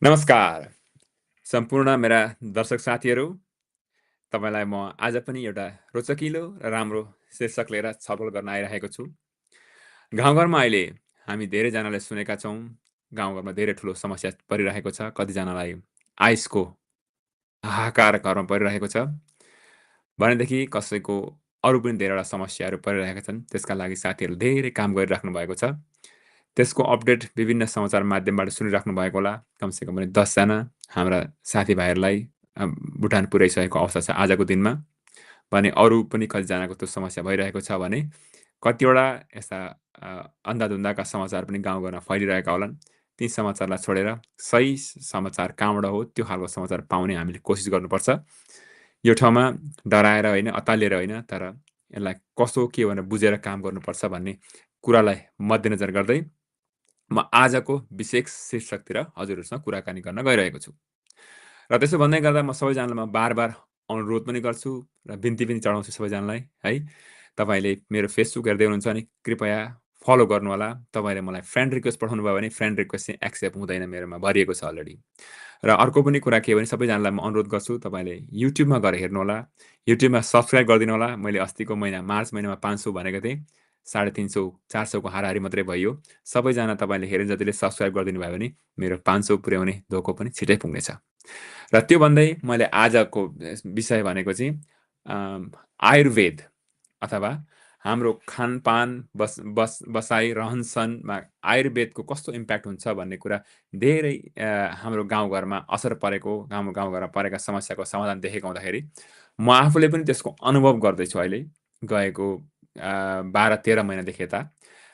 नमस्कार सम्पूर्ण मेरा दर्शक साथीहरू तपाईँलाई म आज पनि एउटा रोचकिलो र राम्रो शीर्षक लिएर छलफल गर्न आइरहेको छु। गाउँघरमा अहिले हामी धेरैजनाले सुनेका छौँ, गाउँघरमा धेरै ठुलो समस्या परिरहेको छ। कतिजनालाई आइसको हाहाकार घरमा परिरहेको छ। भनेदेखि कसैको अरू पनि धेरैवटा समस्याहरू परिरहेका छन्। त्यसका लागि साथीहरूले धेरै काम गरिराख्नु भएको छ। त्यसको अपडेट विभिन्न समाचार माध्यमबाट सुनिराख्नु भएको होला। कमसेकम पनि 10 जना हाम्रा साथीभाइहरूलाई भुटान पुर्याइसकेको अवस्था छ आजको दिनमा। भने अरू पनि कतिजनाको त्यो समस्या भइरहेको छ भने कतिवटा यस्ता अन्धाधुन्दाका समाचार पनि गाउँघरमा फैलिरहेका होलान्। ती समाचारलाई छोडेर सही समाचार कहाँबाट हो त्यो खालको समाचार पाउने हामीले कोसिस गर्नुपर्छ। यो ठाउँमा डराएर होइन, अत्तालिएर होइन, तर यसलाई कसो के भनेर बुझेर काम गर्नुपर्छ भन्ने कुरालाई मध्यनजर गर्दै म आजको विशेष शीर्षकतिर हजुरहरूसँग कुराकानी गर्न गइरहेको छु। र त्यसो भन्दै गर्दा म सबैजनालाई बार अनुरोध पनि गर्छु र बिन्ती पनि चढाउँछु सबैजनालाई है। तपाईँले मेरो फेसबुक हेर्दै हुनुहुन्छ भने कृपया फलो गर्नुहोला। तपाईँले मलाई फ्रेन्ड रिक्वेस्ट पठाउनु भयो भने फ्रेन्ड रिक्वेस्ट चाहिँ एक्सेप्ट हुँदैन, मेरोमा भरिएको छ अलरेडी। र अर्को पनि कुरा के भने सबैजनालाई म अनुरोध गर्छु तपाईँले युट्युबमा गएर हेर्नुहोला। युट्युबमा सब्सक्राइब गरिदिनु होला। मैले अस्तिको महिना मार्च महिनामा 500 भनेको थिएँ, 350 400को हाराहारी मात्रै भयो। सबैजना तपाईँले हेरे जतिले सब्सक्राइब गरिदिनु भयो भने मेरो 500 पुर्याउने धोको पनि छिटै पुग्नेछ। र त्यो भन्दै मैले आजको विषय भनेको चाहिँ आयुर्वेद अथवा हाम्रो खानपान बसाइ रहनसहनमा आयुर्वेदको कस्तो इम्प्याक्ट हुन्छ भन्ने कुरा धेरै हाम्रो गाउँघरमा असर परेको, गाउँघरमा परेका समस्याको समाधान देखेको हुँदाखेरि म आफूले पनि त्यसको अनुभव गर्दैछु अहिले गएको 12-13 महिनादेखि यता।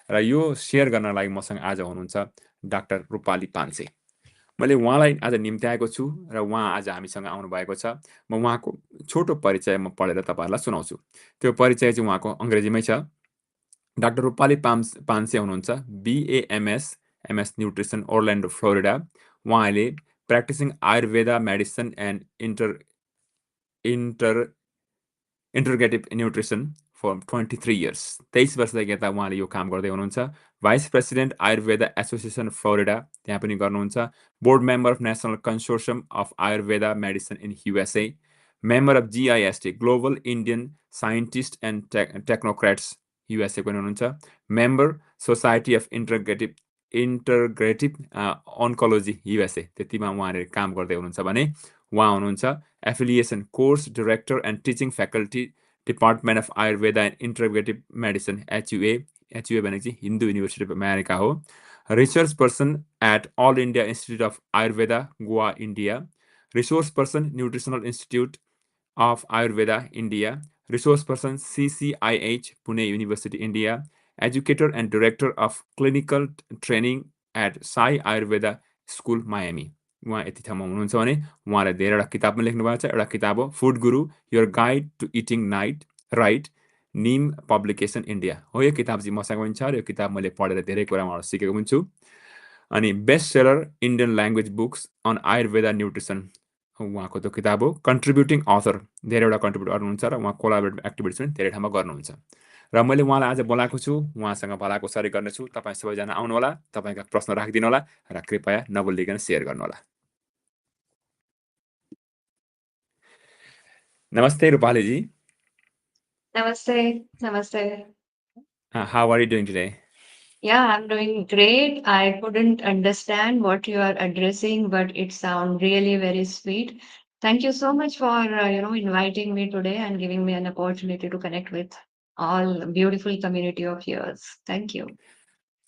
र यो सेयर गर्न लागि मसँग आज हुनुहुन्छ डाक्टर रूपाली पान्से। मैले उहाँलाई आज निम्त्याएको छु र उहाँ आज हामीसँग आउनुभएको छ। म उहाँको छोटो परिचय म पढेर तपाईँहरूलाई सुनाउँछु। त्यो परिचय चाहिँ उहाँको अङ्ग्रेजीमै छ। डाक्टर रूपाली पान्से हुनुहुन्छ BA-MS MS न्युट्रिसन ओर्ल्यान्डो फ्लोरिडा। उहाँ अहिले practising Ayurveda medicine and integrative nutrition for 23 years 23 वर्षदेखि यता उहाँले यो काम गर्दै हुनुहुन्छ। Vice president Ayurveda association Florida त्यहाँ पनि गर्नुहुन्छ। Board member of national consortium of Ayurveda medicine in USA, member of GIST global Indian scientist and technocrats USA पनि हुनुहुन्छ। Member society of integrative oncology USA, त्यतिमा उहाँले काम गर्दै हुनुहुन्छ भने उहाँ हुनुहुन्छ affiliation course director and teaching faculty department of Ayurveda and integrative medicine HUA भनेको चाहिँ हिन्दू युनिभर्सिटी अफ अमेरिका हो। Research person at all India institute of Ayurveda Goa India, resource person nutritional institute of Ayurveda India, resource person CCIH Pune university India, educator and director of clinical training at Sai Ayurveda school Miami. उहाँ यति ठाउँमा हुनुहुन्छ भने उहाँले धेरैवटा किताब पनि लेख्नु भएको छ। एउटा किताब हो food guru your guide to eating right, Nim publication India हो। यो किताब चाहिँ मसँग पनि छ र यो किताब मैले पढेर धेरै कुरा उहाँबाट सिकेको पनि छु। अनि best seller Indian language books on Ayurveda nutrition उहाँको त्यो किताब हो। कन्ट्रिब्युटिङ अथर धेरैवटा कन्ट्रिब्युट गर्नुहुन्छ र उहाँ कोलाबोरेटिभ एक्टिभिटिज पनि धेरै ठाउँमा गर्नुहुन्छ। र मैले उहाँलाई आज बोलाएको छु, उहाँसँग भलाकुसारी गर्नेछु। तपाईँ सबैजना आउनुहोला, तपाईँका प्रश्न राखिदिनु होला र कृपया नबोलिकन सेयर गर्नुहोला। नमस्ते रूपालीजी। Namaste. Namaste. How are you doing today? Yeah, I'm doing great. I couldn't understand what you are addressing, but it sounds really very sweet. Thank you so much for inviting me today and giving me an opportunity to connect with all beautiful community of yours. Thank you.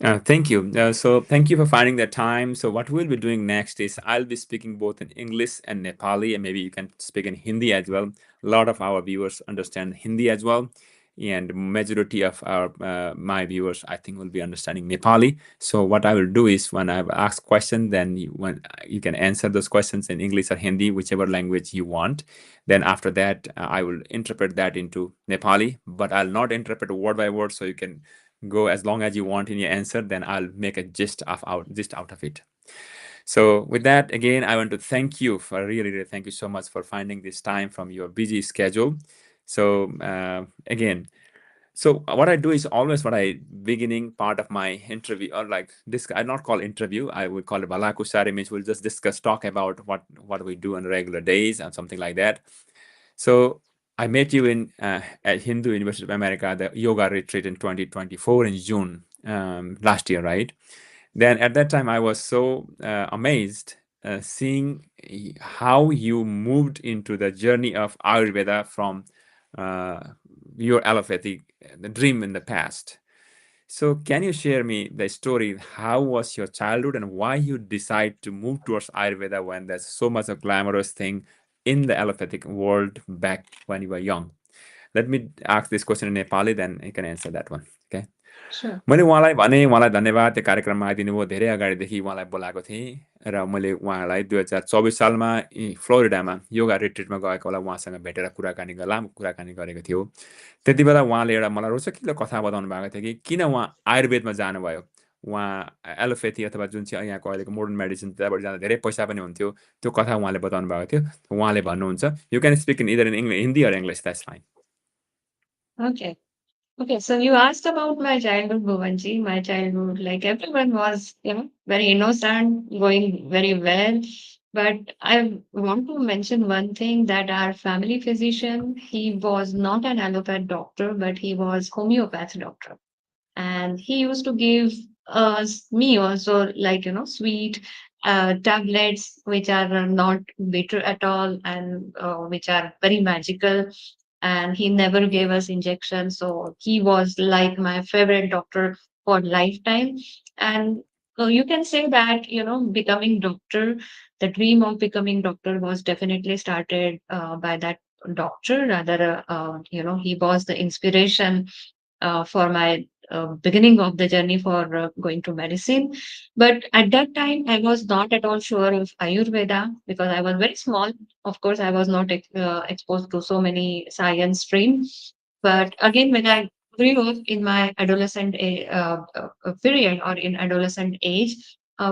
Thank you. So thank you for finding the time. So what we'll be doing next is I'll be speaking both in English and Nepali, and maybe you can speak in Hindi as well. A lot of our viewers understand Hindi as well, and majority of our my viewers, I think, will be understanding Nepali. So what I will do is when I ask question, then you can answer those questions in English or Hindi, whichever language you want. Then after that, I will interpret that into Nepali, but I'll not interpret word by word, so you can go as long as you want in your answer, then I'll make a gist out of it. So with that, again, I want to thank you for really thank you so much for finding this time from your busy schedule. So again, So what I do is always what I beginning part of my interview or like this I not call interview, I would call it balakusari, means we'll just discuss talk about what we do on regular days and something like that. So I met you in at Hindu University of America, the yoga retreat in 2024 in June last year, right? Then at that time I was so amazed seeing how you moved into the journey of Ayurveda from uh, your allopathic the dream in the past. So can you share me the story? How was your childhood and why you decide to move towards Ayurveda when there's so much a glamorous thing in the allopathic world back when you were young? Let me ask this question in Nepali, then you can answer that one. Okay. Sure. मैले उहाँलाई भने उहाँलाई धन्यवाद त्यो कार्यक्रममा आइदिनु भयो धेरै अगाडिदेखि उहाँलाई बोलाएको थिएँ र मैले उहाँलाई 2024 सालमा फ्लोरिडामा योगा रिट्रिटमा गएको बेला उहाँसँग भेटेर कुराकानी गरेको थियो त्यति बेला उहाँले एउटा मलाई रोचकिलो कथा बताउनु भएको थियो कि किन उहाँ आयुर्वेदमा जानुभयो उहाँ एलोपेथी अथवा जुन चाहिँ यहाँको अहिलेको मोडर्न मेडिसिन त्यहाँबाट जाँदा धेरै पैसा पनि हुन्थ्यो त्यो कथा उहाँले बताउनु भएको थियो उहाँले भन्नुहुन्छ you can speak in either in English Hindi or English that's fine Okay. Okay, so you asked about my childhood, Bhuvanji. My childhood, like everyone was, very innocent, going very well. But I want to mention one thing that our family physician, he was not an allopath doctor, but he was homeopath doctor. And he used to give us me also like sweet tablets which are not bitter at all and which are very magical, and he never gave us injections, so he was like my favorite doctor for lifetime. And you can say that becoming doctor, the dream of becoming doctor was definitely started by that doctor. Rather he was the inspiration for my beginning of the journey for going to medicine. But at that time, I was not at all sure of Ayurveda because I was very small. Of course, I was not exposed to so many science streams. But again, when I grew up in my adolescent period or in adolescent age,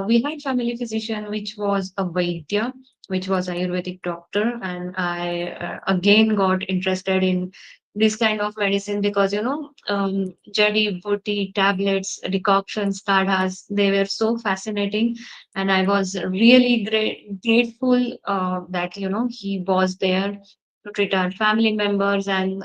we had family physician, which was a Vaidya, which was Ayurvedic doctor. And I again got interested in this kind of medicine because jadi booty tablets, decoctions, kadhas, they were so fascinating. And I was really grateful that he was there to treat our family members. And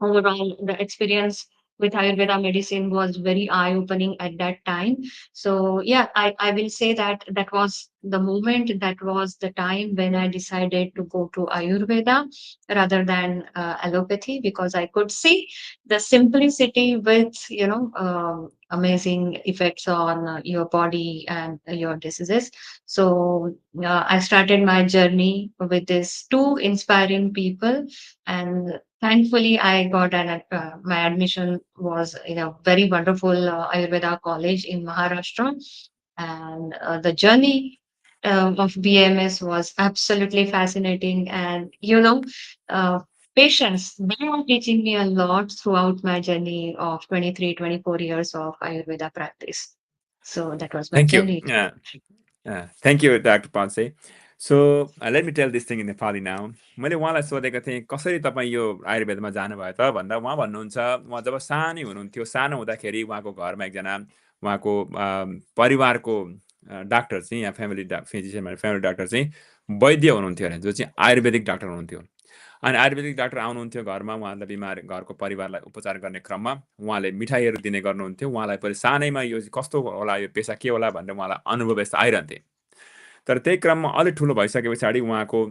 overall, the experience with Ayurveda medicine was very eye-opening at that time. So yeah, I will say that that was the moment, that was the time when I decided to go to Ayurveda rather than allopathy, because I could see the simplicity with amazing effects on your body and your diseases. So I started my journey with these two inspiring people, and thankfully, I got my admission was in a very wonderful Ayurveda college in Maharashtra, and the journey of BMS was absolutely fascinating. And uh, patience, they are teaching me a lot throughout my journey of 23, 24 years of Ayurveda practice. So that was my thank you journey. Thank you doctor Panse so let me tell this thing in Nepali now मैले उहाँलाई सोधेको थिएँ कसरी तपाईँ यो आयुर्वेदमा जानुभयो त भन्दा उहाँ भन्नुहुन्छ उहाँ जब सानै हुनुहुन्थ्यो सानो हुँदाखेरि उहाँको घरमा एकजना उहाँको परिवारको डाक्टर चाहिँ यहाँ फिजिसियन फ्यामिली डाक्टर चाहिँ वैद्य हुनुहुन्थ्यो अरे जो चाहिँ आयुर्वेदिक डाक्टर हुनुहुन्थ्यो अनि आयुर्वेदिक डाक्टर आउनुहुन्थ्यो घरमा उहाँलाई बिमार घरको परिवारलाई उपचार गर्ने क्रममा उहाँले मिठाईहरू दिने गर्नुहुन्थ्यो उहाँलाई पनि सानैमा यो कस्तो होला यो पेसा के होला भनेर उहाँलाई अनुभव यस्तो आइरहन्थे तर त्यही क्रममा अलिक ठुलो भइसके पछाडि उहाँको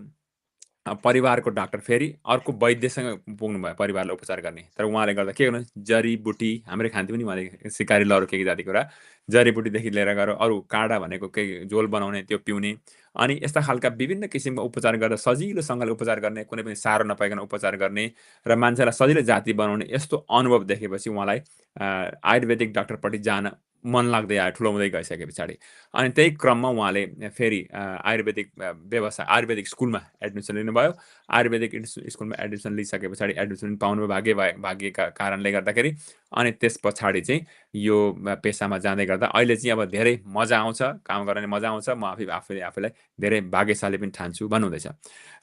परिवारको डाक्टर फेरि अर्को वैद्यसँग पुग्नुभयो परिवारलाई उपचार गर्ने तर उहाँले गर्दा के गर्नु जडीबुटी हाम्रै खान्थ्यौँ नि उहाँले सिकारी लहरो के जाति कुरा जडीबुटीदेखि लिएर गएर अरू काँडा भनेको केही झोल बनाउने त्यो पिउने अनि यस्ता खालका विभिन्न किसिमको उपचार गर्दा सजिलोसँगले उपचार गर्ने कुनै पनि साह्रो नपाइकन उपचार गर्ने र मान्छेलाई सजिलो जाति बनाउने यस्तो अनुभव देखेपछि उहाँलाई आयुर्वेदिक डाक्टरपट्टि जान मन लाग्दै आयो ठुलो हुँदै गइसके पछाडि अनि त्यही क्रममा उहाँले फेरि आयुर्वेदिक व्यवसाय आयुर्वेदिक स्कुलमा एडमिसन लिनुभयो आयुर्वेदिक स्कुलमा एडमिसन लिइसके पछाडि एडमिसन पाउनु भाग्यका कारणले गर्दाखेरि अनि त्यस पछाडि चाहिँ यो पेसामा जाँदै गर्दा अहिले चाहिँ अब धेरै मजा आउँछ, काम गर्ने मजा आउँछ। म आफूलाई धेरै भाग्यशाली पनि ठान्छु भन्नुहुँदैछ।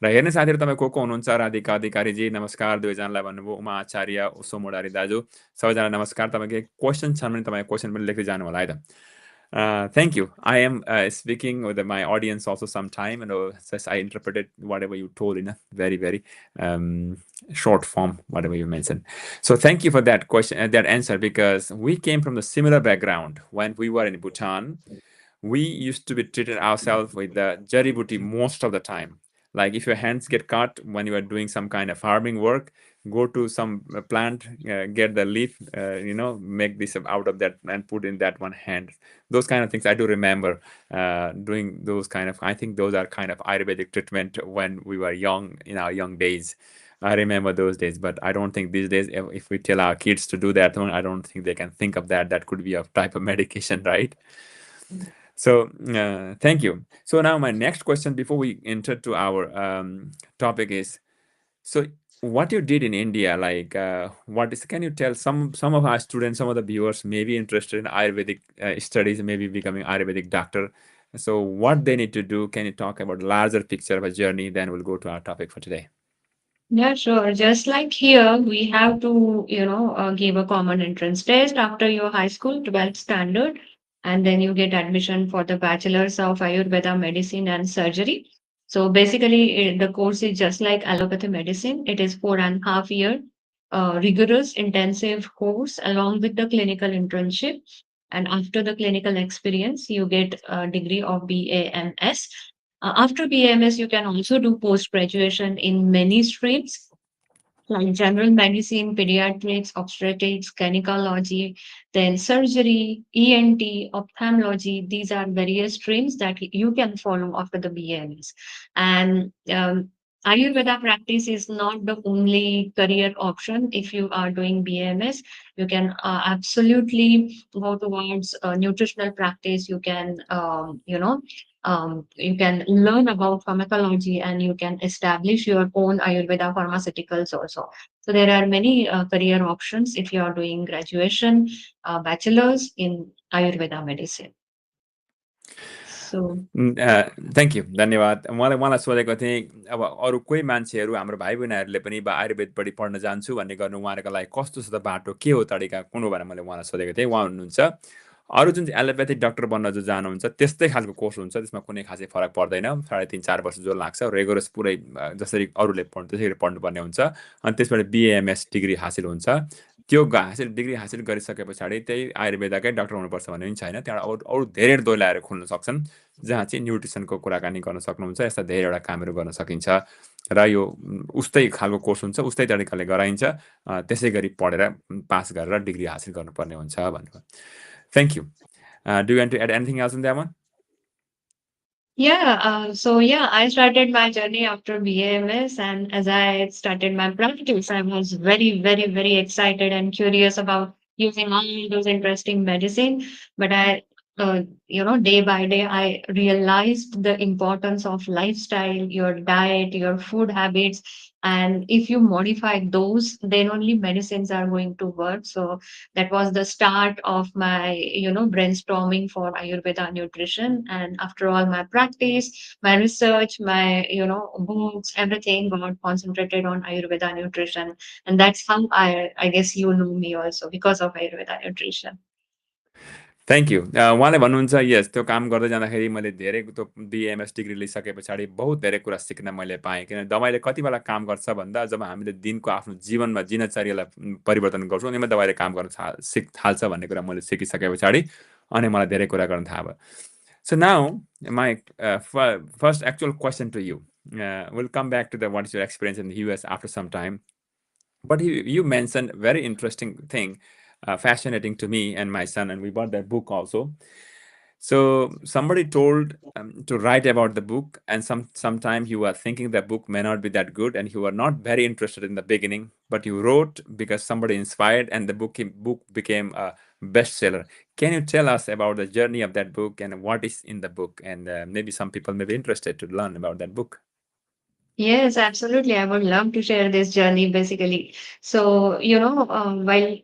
र हेर्ने साथीहरू तपाईँ को हुनुहुन्छ? राधिका अधिकारीजी नमस्कार, दुवैजनालाई भन्नुभयो। उमा आचार्य, सोमोडारी दाजु, सबैजना नमस्कार। तपाईँको केही क्वेसन छन् भने तपाईँ क्वेसन पनि लेख्दै जानु होला है त। Thank you. I am speaking with my audience also sometime, and just I interpreted whatever you told in a very, very short form, whatever you mentioned. So thank you for that question, that answer, because we came from a similar background when we were in Bhutan. We used to be treated ourselves with the jari buti most of the time. Like if your hands get cut when you are doing some kind of farming work, go to some plant, get the leaf, make this out of that and put in that one hand. Those kind of things I do remember doing those kind of, I think those are kind of Ayurvedic treatment when we were young, in our young days. I remember those days, but I don't think these days, if we tell our kids to do that one, I don't think they can think of that. That could be a type of medication, right? So thank you. So now my next question before we enter to our topic is, so what you did in India, like can you tell some of our students, some of the viewers may be interested in Ayurvedic studies, maybe becoming Ayurvedic doctor. So what they need to do, can you talk about larger picture of a journey? Then we'll go to our topic for today. Yeah, sure. Just like here, we have to, give a common entrance test after your high school, 12th standard, and then you get admission for the Bachelor's of Ayurveda Medicine and Surgery. So basically, the course is just like allopathy medicine. It is 4.5 year rigorous, intensive course along with the clinical internship. And after the clinical experience, you get a degree of BAMS. After BAMS, you can also do post graduation in many streams like general medicine, pediatrics, obstetrics, gynecology, then surgery, ENT, ophthalmology. These are various streams that you can follow after the BAMS. And Ayurveda practice is not the only career option. If you are doing BAMS, you can absolutely go towards nutritional practice. You can, you can learn about pharmacology and you can establish your own Ayurveda pharmaceuticals also. So there are many career options if you are doing graduation, bachelor's in Ayurveda medicine. So thank you, धन्यवाद। मलाई सोधेको थिएँ, अब अरू कोही मान्छेहरू हाम्रो भाइ बहिनीहरूले पनि आयुर्वेदपट्टि पढ्न जान्छु भन्ने गर्नु उहाँहरूको लागि कस्तो छ त बाटो, के हो तरिका, कुन हो भनेर मैले उहाँलाई सोधेको थिएँ। उहाँ हुनुहुन्छ अरू जुन चाहिँ एलोप्याथिक डक्टर बन्न जो जानुहुन्छ त्यस्तै खालको कोर्स हुन्छ, त्यसमा कुनै खासै फरक पर्दैन। 3.5-4 वर्ष जो लाग्छ, रेगुलर पुरै जसरी अरूले त्यसरी पढ्नुपर्ने हुन्छ। अनि त्यसबाट बिएएमएस डिग्री हासिल हुन्छ। त्यो डिग्री हासिल गरिसके पछाडि त्यही आयुर्वेदाकै डक्टर हुनुपर्छ भन्ने पनि छैन। त्यहाँबाट अरू धेरै दोइलाहरू खुल्न सक्छन्, जहाँ चाहिँ न्युट्रिसनको कुराकानी गर्न सक्नुहुन्छ। यस्ता धेरैवटा कामहरू गर्न सकिन्छ र यो उस्तै खालको कोर्स हुन्छ, उस्तै तरिकाले गराइन्छ। त्यसै गरी पढेर पास गरेर डिग्री हासिल गर्नुपर्ने हुन्छ भन्नुभयो। Thank you. Do you want to add anything else in that one? yeah, I started my journey after BAMS, and as I started my practice, I was very, very, very excited and curious about using all those interesting medicine. But day by day, I realized the importance of lifestyle, your diet, your food habits, and if you modify those, then only medicines are going to work. So that was the start of my brainstorming for Ayurveda nutrition. And after all my practice, my research, my books, everything got concentrated on Ayurveda nutrition. And that's how I guess you know me also, because of Ayurveda nutrition. Thank you. उहाँले भन्नुहुन्छ, yes, त्यो काम गर्दै जाँदाखेरि मैले धेरै त्यो बिएमएस degree लिइसके पछाडि बहुत धेरै कुरा सिक्न मैले पाएँ। किनभने दबाईले कति बेला काम गर्छ भन्दा जब हामीले दिनको आफ्नो जीवनमा दिनचर्यालाई परिवर्तन गर्छौँ अनि दबाईले काम गर्न थाल्छ भन्ने कुरा मैले सिकिसके पछाडि अनि मलाई धेरै कुरा गर्न थाहा भयो। So now my first actual question to you, we'll come back to what is your experience in the US after some time. But you mentioned very interesting thing, fascinating to me and my son, and we bought that book also. So somebody told to write about the book, and sometimes you are thinking the book may not be that good, and you were not very interested in the beginning, but you wrote because somebody inspired, and the book became a bestseller. Can you tell us about the journey of that book and what is in the book, and maybe some people may be interested to learn about that book? Yes, absolutely. I would love to share this journey basically. So, while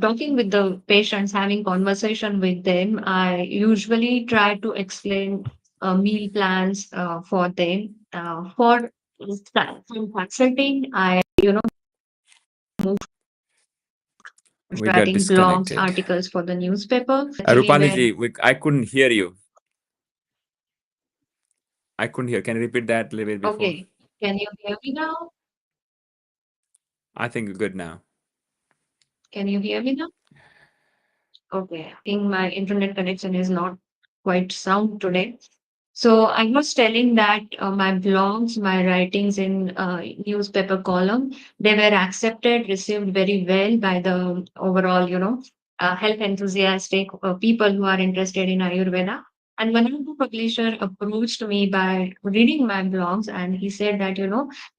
talking with the patients, having conversation with them, I usually try to explain meal plans for them. From consulting, I move We got writing blogs, disconnected. articles for the newspaper. Actually, Rupali where ji, I couldn't hear you. I couldn't hear. Can you repeat that a little bit before? okay, can you hear me now? I think you're good now. Can you hear me now? Okay, I think my internet connection is not quite sound today. So I was telling that my blogs, my writings in newspaper column, they were accepted, received very well by the overall, health enthusiastic people who are interested in Ayurveda. And one of the publisher approached me by reading my blogs, and he said that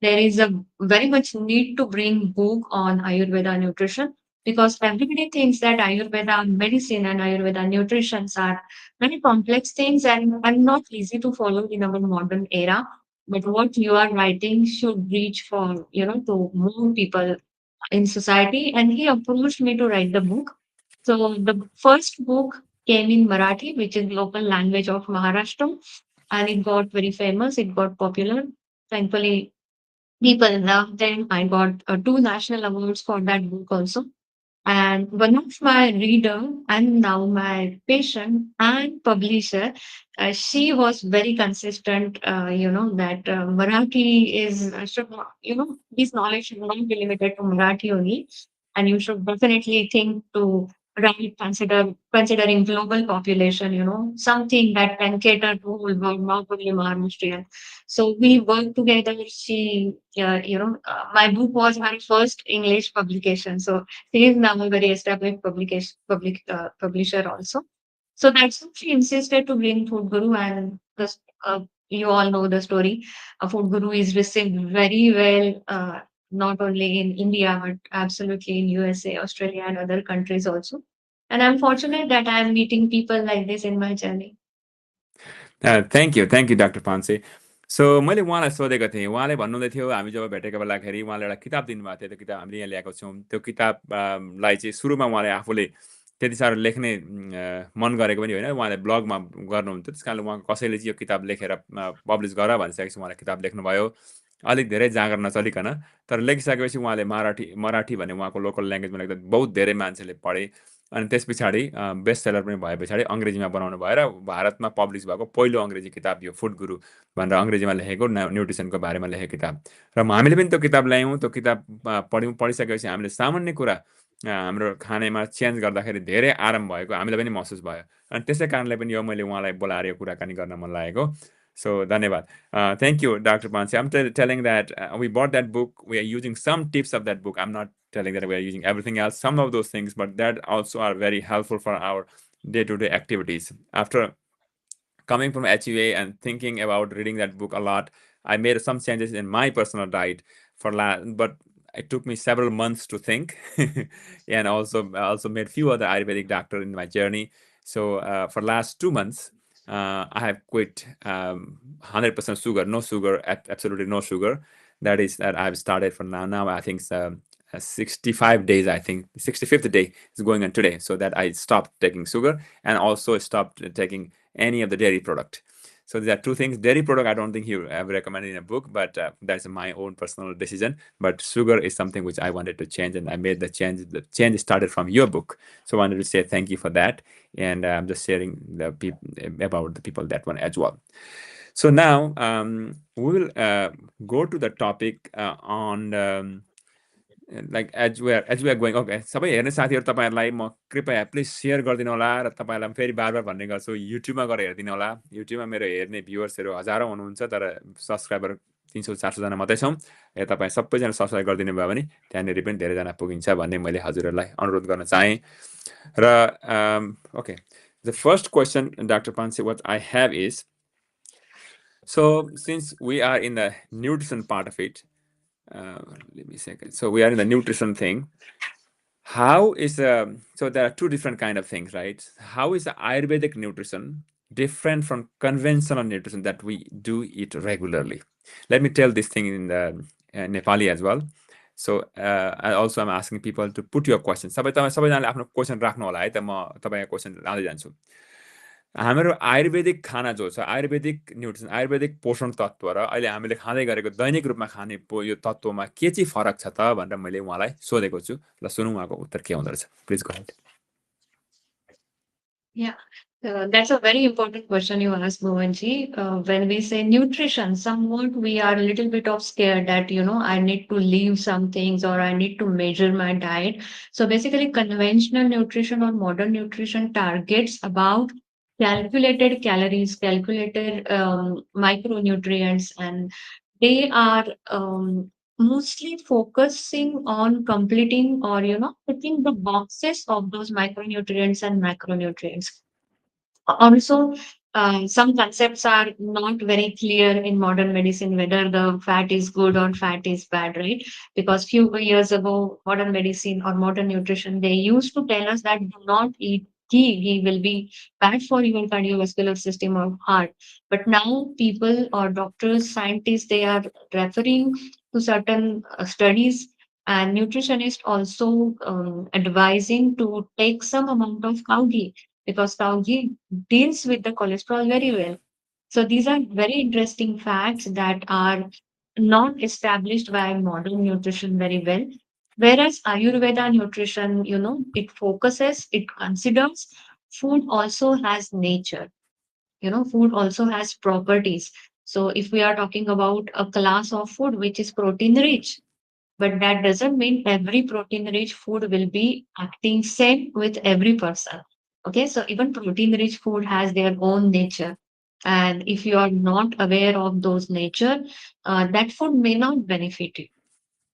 there is a very much need to bring book on Ayurveda nutrition because everybody thinks that Ayurveda medicine and Ayurveda nutrition are very complex things and not easy to follow in our modern era. But what you are writing should reach for, to more people in society. And he approached me to write the book. So the first book came in Marathi, which is local language of Maharashtra, and it got very famous. It got popular. Thankfully, people loved them. I got two national awards for that book also. And one of my reader and now my patient and publisher, she was very consistent, that Marathi is, should not, this knowledge should not be limited to Marathi only. And you should definitely think to write, considering global population, something that can cater to whole world, not only Maharashtrian. So we worked together. My book was my first English publication. So he is now a very established publisher also. So that's why she insisted to bring Food Guru, and you all know the story. Food Guru is received very well, not only in India but absolutely in USA, Australia, and other countries also. And I'm fortunate that I'm meeting people like this in my journey. Thank you doctor Panse so मैले उहाँलाई सोधेको थिएँ उहाँले भन्नुहुँदै थियो हामी जब भेटेको बेलाखेरि उहाँले एउटा किताब दिनुभएको थियो त्यो किताब हामीले यहाँ ल्याएको छौँ त्यो किताबलाई चाहिँ सुरुमा उहाँले आफूले त्यति साह्रो लेख्ने मन गरेको पनि होइन उहाँले ब्लगमा गर्नुहुन्थ्यो त्यस कारणले उहाँ कसैले चाहिँ यो किताब लेखेर पब्लिस गर भनिसकेपछि उहाँले किताब लेख्नुभयो अलिक धेरै जाँगर नचलिकन तर लेखिसकेपछि उहाँले मराठी भन्ने उहाँको लोकल ल्याङ्ग्वेजमा लेख्दा बहुत धेरै मान्छेले पढे अनि त्यस पछाडि बेस्ट सेलर पनि भए पछाडि अङ्ग्रेजीमा बनाउनु भएर भारतमा पब्लिस भएको पहिलो अङ्ग्रेजी किताब यो फुड गुरु भनेर अङ्ग्रेजीमा लेखेको न्युट्रिसनको बारेमा लेखेको किताब र हामीले पनि त्यो किताब ल्यायौँ त्यो किताब पढिसकेपछि हामीले सामान्य कुरा हाम्रो खानेमा चेन्ज गर्दाखेरि धेरै आराम भएको हामीलाई पनि महसुस भयो अनि त्यसै कारणले पनि यो मैले उहाँलाई बोलाएर यो कुराकानी गर्न मन लागेको so धन्यवाद thank you Dr. Panse. I'm telling that we bought that book. We are using some tips of that book. I'm not telling that we are using everything else, some of those things, but that also are very helpful for our day-to-day activities. After coming from HUA and thinking about reading that book a lot, I made some changes in my personal diet but it took me several months to think and also made few other Ayurvedic doctor in my journey. So for last 2 months, I have quit 100% sugar, no sugar, absolutely no sugar. That is that I've started for now. Now I think 65 days, I think 65th day is going on today. So that I stopped taking sugar and also stopped taking any of the dairy product. So there are two things. Dairy product, I don't think he ever recommended in a book, but that's my own personal decision. But sugar is something which I wanted to change, and I made the change. The change started from your book, so I wanted to say thank you for that, and I'm just sharing about the people that one as well. So now we will go to the topic on like as we are going okay सबै हेर्ने साथीहरू तपाईँहरूलाई म कृपया please share गरिदिनु होला र तपाईँहरूलाई फेरि बार बार भन्ने गर्छु युट्युबमा गएर हेरिदिनु होला युट्युबमा मेरो हेर्ने भ्युवर्सहरू हजारौँ हुनुहुन्छ तर सब्सक्राइबर 300-400जना मात्रै छौँ तपाईँ सबैजना सब्सक्राइब गरिदिनु भयो भने त्यहाँनिर पनि धेरैजना पुगिन्छ भन्ने मैले हजुरहरूलाई अनुरोध गर्न चाहेँ र okay the first question doctor Panse what I have is so since we are in the nutrition part of it let me second. So we are in the nutrition thing. How is so there are two different kind of things, right? How is the Ayurvedic nutrition different from conventional nutrition that we do eat regularly? Let me tell this thing in the Nepali as well. So I also am asking people to put your question सबैजनाले आफ्नो question राख्नु होला है त म तपाईँको question लाँदै जान्छु हाम्रो आयुर्वेदिक खाना जो छ आयुर्वेदिक न्युट्रिसन आयुर्वेदिक पोषण तत्त्व र अहिले हामीले खाँदै गरेको दैनिक रूपमा खाने यो तत्त्वमा के चाहिँ फरक छ त भनेर मैले उहाँलाई सोधेको छु ल सुनौँ उहाँको उत्तर के हुँदो रहेछ please go head Yeah, that's a very important question you asked, Bhuvanji. When we say nutrition, somewhat we are a little bit of scared that, I need to leave some things or I need to measure my diet. So basically, conventional nutrition or modern nutrition targets about calculated calories, calculated micronutrients, and they are mostly focusing on completing or ticking the boxes of those micronutrients and macronutrients. Also, some concepts are not very clear in modern medicine whether the fat is good or fat is bad, right? Because few years ago, modern medicine or modern nutrition, they used to tell us that do not eat ghee. Ghee will be bad for your cardiovascular system or heart. But now people or doctors, scientists, they are referring to certain studies and nutritionists also advising to take some amount of cow ghee because cow ghee deals with the cholesterol very well. So these are very interesting facts that are not established by modern nutrition very well. Whereas Ayurveda nutrition, it focuses, it considers food also has nature. Food also has properties. So if we are talking about a class of food which is protein rich, but that doesn't mean every protein rich food will be acting same with every person. Okay, so even protein rich food has their own nature. And if you are not aware of those nature, that food may not benefit you.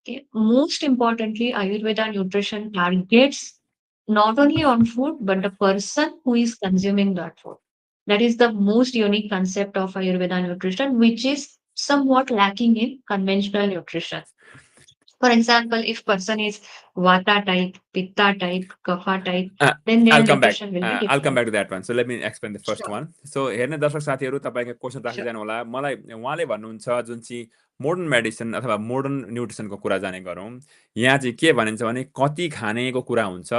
Okay? Most importantly, Ayurveda nutrition targets not only on food, but the person who is consuming that food. That is the most unique concept of Ayurveda nutrition, which is somewhat lacking in conventional nutrition. For example, if person is Vata type, Pitta type, Kapha type, Uh, then their I'll come back. nutrition will be I'll come different. back to that one. So let me explain the first Sure, one. So हेर्ने दर्शक साथीहरू तपाईँको question राख्दै sure. जानु होला मलाई उहाँले भन्नुहुन्छ जुन चाहिँ मोडर्न मेडिसिन अथवा मोडर्न न्युट्रिसनको कुरा जाने गरौँ यहाँ चाहिँ के भनिन्छ भने कति खानेको कुरा हुन्छ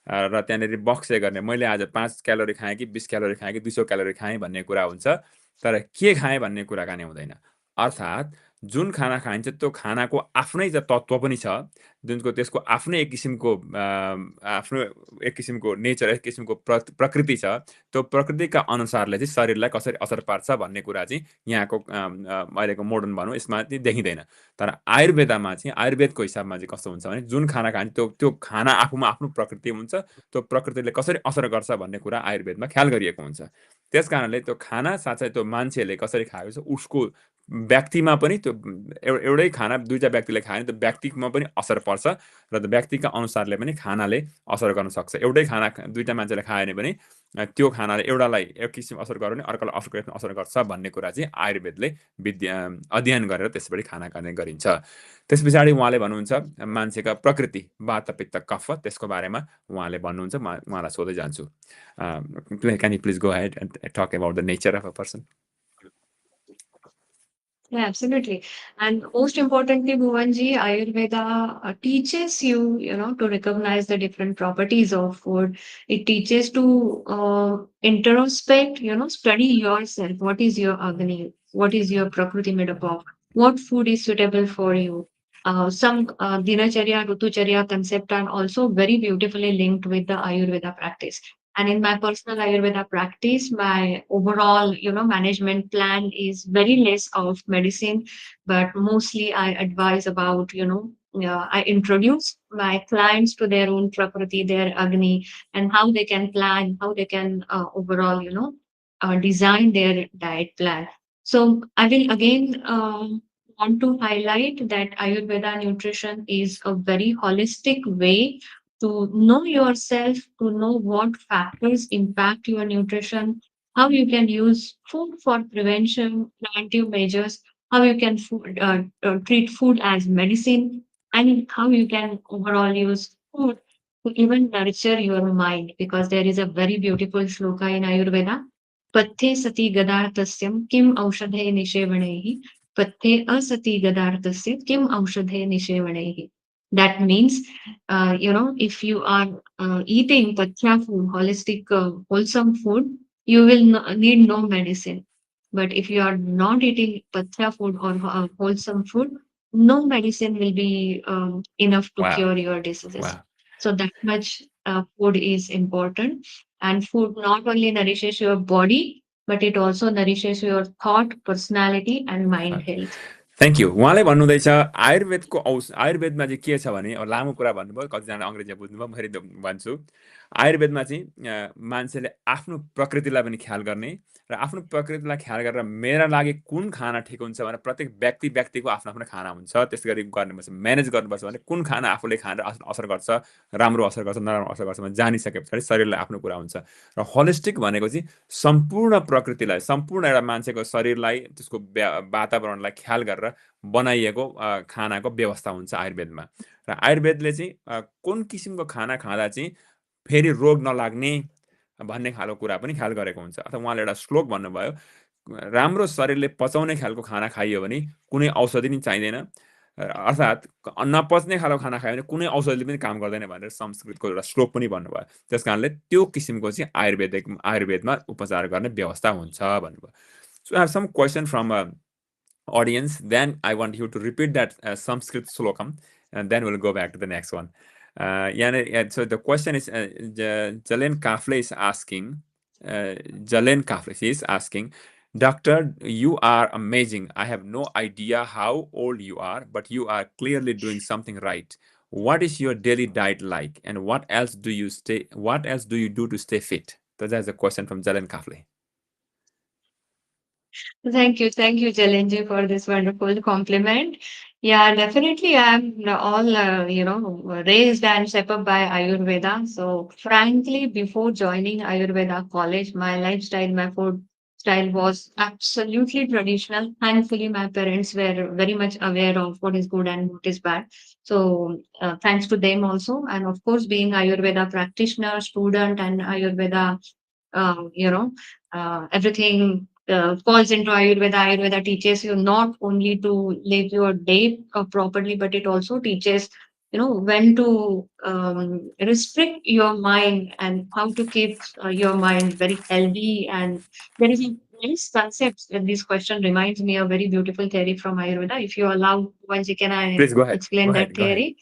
र त्यहाँनिर बक्से गर्ने मैले आज 5 क्यालोरी खाएँ कि 20 क्यालोरी खाएँ कि 200 क्यालोरी खाएँ भन्ने कुरा हुन्छ तर के खाएँ भन्ने कुराकानी हुँदैन अर्थात् जुन खाना खाइन्छ त्यो खानाको आफ्नै तत्त्व पनि छ जुनको त्यसको आफ्नै आफ्नो एक किसिमको नेचर एक किसिमको प्रकृति छ त्यो प्रकृतिका अनुसारले चाहिँ शरीरलाई कसरी असर पार्छ भन्ने कुरा चाहिँ यहाँको अहिलेको मोडर्न भनौँ यसमा चाहिँ देखिँदैन तर आयुर्वेदमा चाहिँ आयुर्वेदको हिसाबमा चाहिँ कस्तो हुन्छ भने जुन खाना खान्छ त्यो खाना आफूमा आफ्नो प्रकृति हुन्छ त्यो प्रकृतिले कसरी असर गर्छ भन्ने कुरा आयुर्वेदमा ख्याल गरिएको हुन्छ त्यस कारणले त्यो खाना साथै त्यो मान्छेले कसरी खाएको छ उसको व्यक्तिमा पनि त्यो एउटै खाना दुईटा व्यक्तिले खायो भने त्यो व्यक्तिमा पनि असर पर्छ र त्यो व्यक्तिका अनुसारले पनि खानाले असर गर्न सक्छ एउटै खाना दुईटा मान्छेले खायो भने पनि त्यो खानाले एउटालाई एक किसिम असर गर्यो भने अर्कोलाई अर्को किसिम असर गर्छ भन्ने कुरा चाहिँ आयुर्वेदले अध्ययन गरेर त्यसपछि खाना खाने गरिन्छ त्यस पछाडि उहाँले भन्नुहुन्छ मान्छेका प्रकृति वात पित्त कफ त्यसको बारेमा उहाँले भन्नुहुन्छ म उहाँलाई सोध्दै जान्छु can you please go ahead and talk about the nature of a person Yeah, absolutely. And most importantly, Bhuvanji, Ayurveda teaches you, to recognize the different properties of food. It teaches to introspect, study yourself. What is your agni? What is your prakriti made up of? What food is suitable for you? Some dinacharya, rutucharya concept are also very beautifully linked with the Ayurveda practice. And in my personal Ayurveda practice, my overall, management plan is very less of medicine, but mostly I advise about, I introduce my clients to their own prakriti, their agni, and how they can plan, how they can overall, design their diet plan. So I will again want to highlight that Ayurveda nutrition is a very holistic way to know yourself, to know what factors impact your nutrition, how you can use food for preventive measures, how you can treat food as medicine, and how you can overall use food to even nurture your mind. Because there is a very beautiful shloka in Ayurveda. पथ्ये सति गदार्थस्यं किम औषधे निषेवणैः पथ्ये असति गदार्थस्य किम औषधे निषेवणैः That means, if you are eating pathya food, holistic, wholesome food, you will need no medicine. But if you are not eating pathya food or wholesome food, no medicine will be enough to Wow. cure your diseases. Wow. So that much food is important. And food not only nourishes your body, but it also nourishes your thought, personality, and mind health. Thank you. उहाँले भन्नुहुँदैछ आयुर्वेदमा चाहिँ के छ भने, अब लामो कुरा भन्नुभयो, कतिजना अङ्ग्रेजी बुझ्नुभयो, म फेरि भन्छु। आयुर्वेदमा चाहिँ मान्छेले आफ्नो प्रकृतिलाई पनि ख्याल गर्ने र आफ्नो प्रकृतिलाई ख्याल गरेर मेरा लागि कुन खाना ठिक हुन्छ भनेर प्रत्येक व्यक्तिको आफ्नो आफ्नो खाना हुन्छ, त्यसै गरी गर्नुपर्छ, म्यानेज गर्नुपर्छ भने कुन खाना आफूले खाएर असर गर्छ, राम्रो असर गर्छ, नराम्रो असर गर्छ भने जानिसके पछाडि शरीरलाई आफ्नो कुरा हुन्छ। र होलिस्टिक भनेको चाहिँ सम्पूर्ण प्रकृतिलाई, सम्पूर्ण एउटा मान्छेको शरीरलाई, त्यसको वातावरणलाई ख्याल गरेर बनाइएको खानाको व्यवस्था हुन्छ आयुर्वेदमा। र आयुर्वेदले चाहिँ कुन किसिमको खाना खाँदा चाहिँ फेरि रोग नलाग्ने भन्ने खालको कुरा पनि ख्याल गरेको हुन्छ। अथवा उहाँले एउटा श्लोक भन्नुभयो, राम्रो शरीरले पचाउने खालको खाना खाइयो भने कुनै औषधि पनि चाहिँदैन, अर्थात् नपच्ने खालको खाना खायो भने कुनै औषधिले पनि काम गर्दैन भनेर संस्कृतको एउटा श्लोक पनि भन्नुभयो। त्यस कारणले त्यो किसिमको चाहिँ आयुर्वेदमा उपचार गर्ने व्यवस्था हुन्छ भन्नुभयो। So I have some question from audience, then I want you to repeat that Sanskrit slokam, and then we'll go back to the next one. So the question is, Jalen Kafle is asking, she is asking, Doctor, you are amazing. I have no idea how old you are, but you are clearly doing something right. What is your daily diet like, and what else do you do to stay fit? So that's a question from Jalen Kafle. Thank you, Jalenji, for this wonderful compliment. Yeah, definitely. I'm all, raised and shaped up by Ayurveda. So, frankly, before joining Ayurveda college, my lifestyle, my food style was absolutely traditional. Thankfully, my parents were very much aware of what is good and what is bad. So, thanks to them also. And of course, being Ayurveda practitioner, student, and Ayurveda everything falls into Ayurveda. Ayurveda teaches you not only to live your day properly, but it also teaches, when to restrict your mind and how to keep your mind very healthy. And there is a nice concept. This question reminds me of a very beautiful theory from Ayurveda. If you allow, once can I Please go ahead. explain that Go ahead. theory?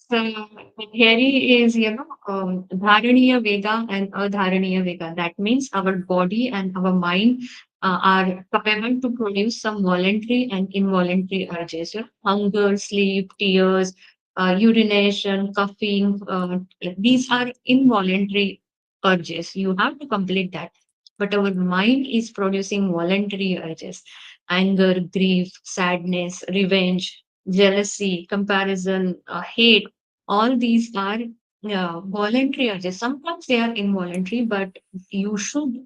So theory is, Dharaniya Vega and Adharaniya Vega. That means our body and our mind are capable to produce some voluntary and involuntary urges. Hunger, sleep, tears, urination, coughing. These are involuntary urges. You have to complete that. But our mind is producing voluntary urges: anger, grief, sadness, revenge, jealousy, comparison, hate. All these are voluntary urges. Sometimes they are involuntary, but you should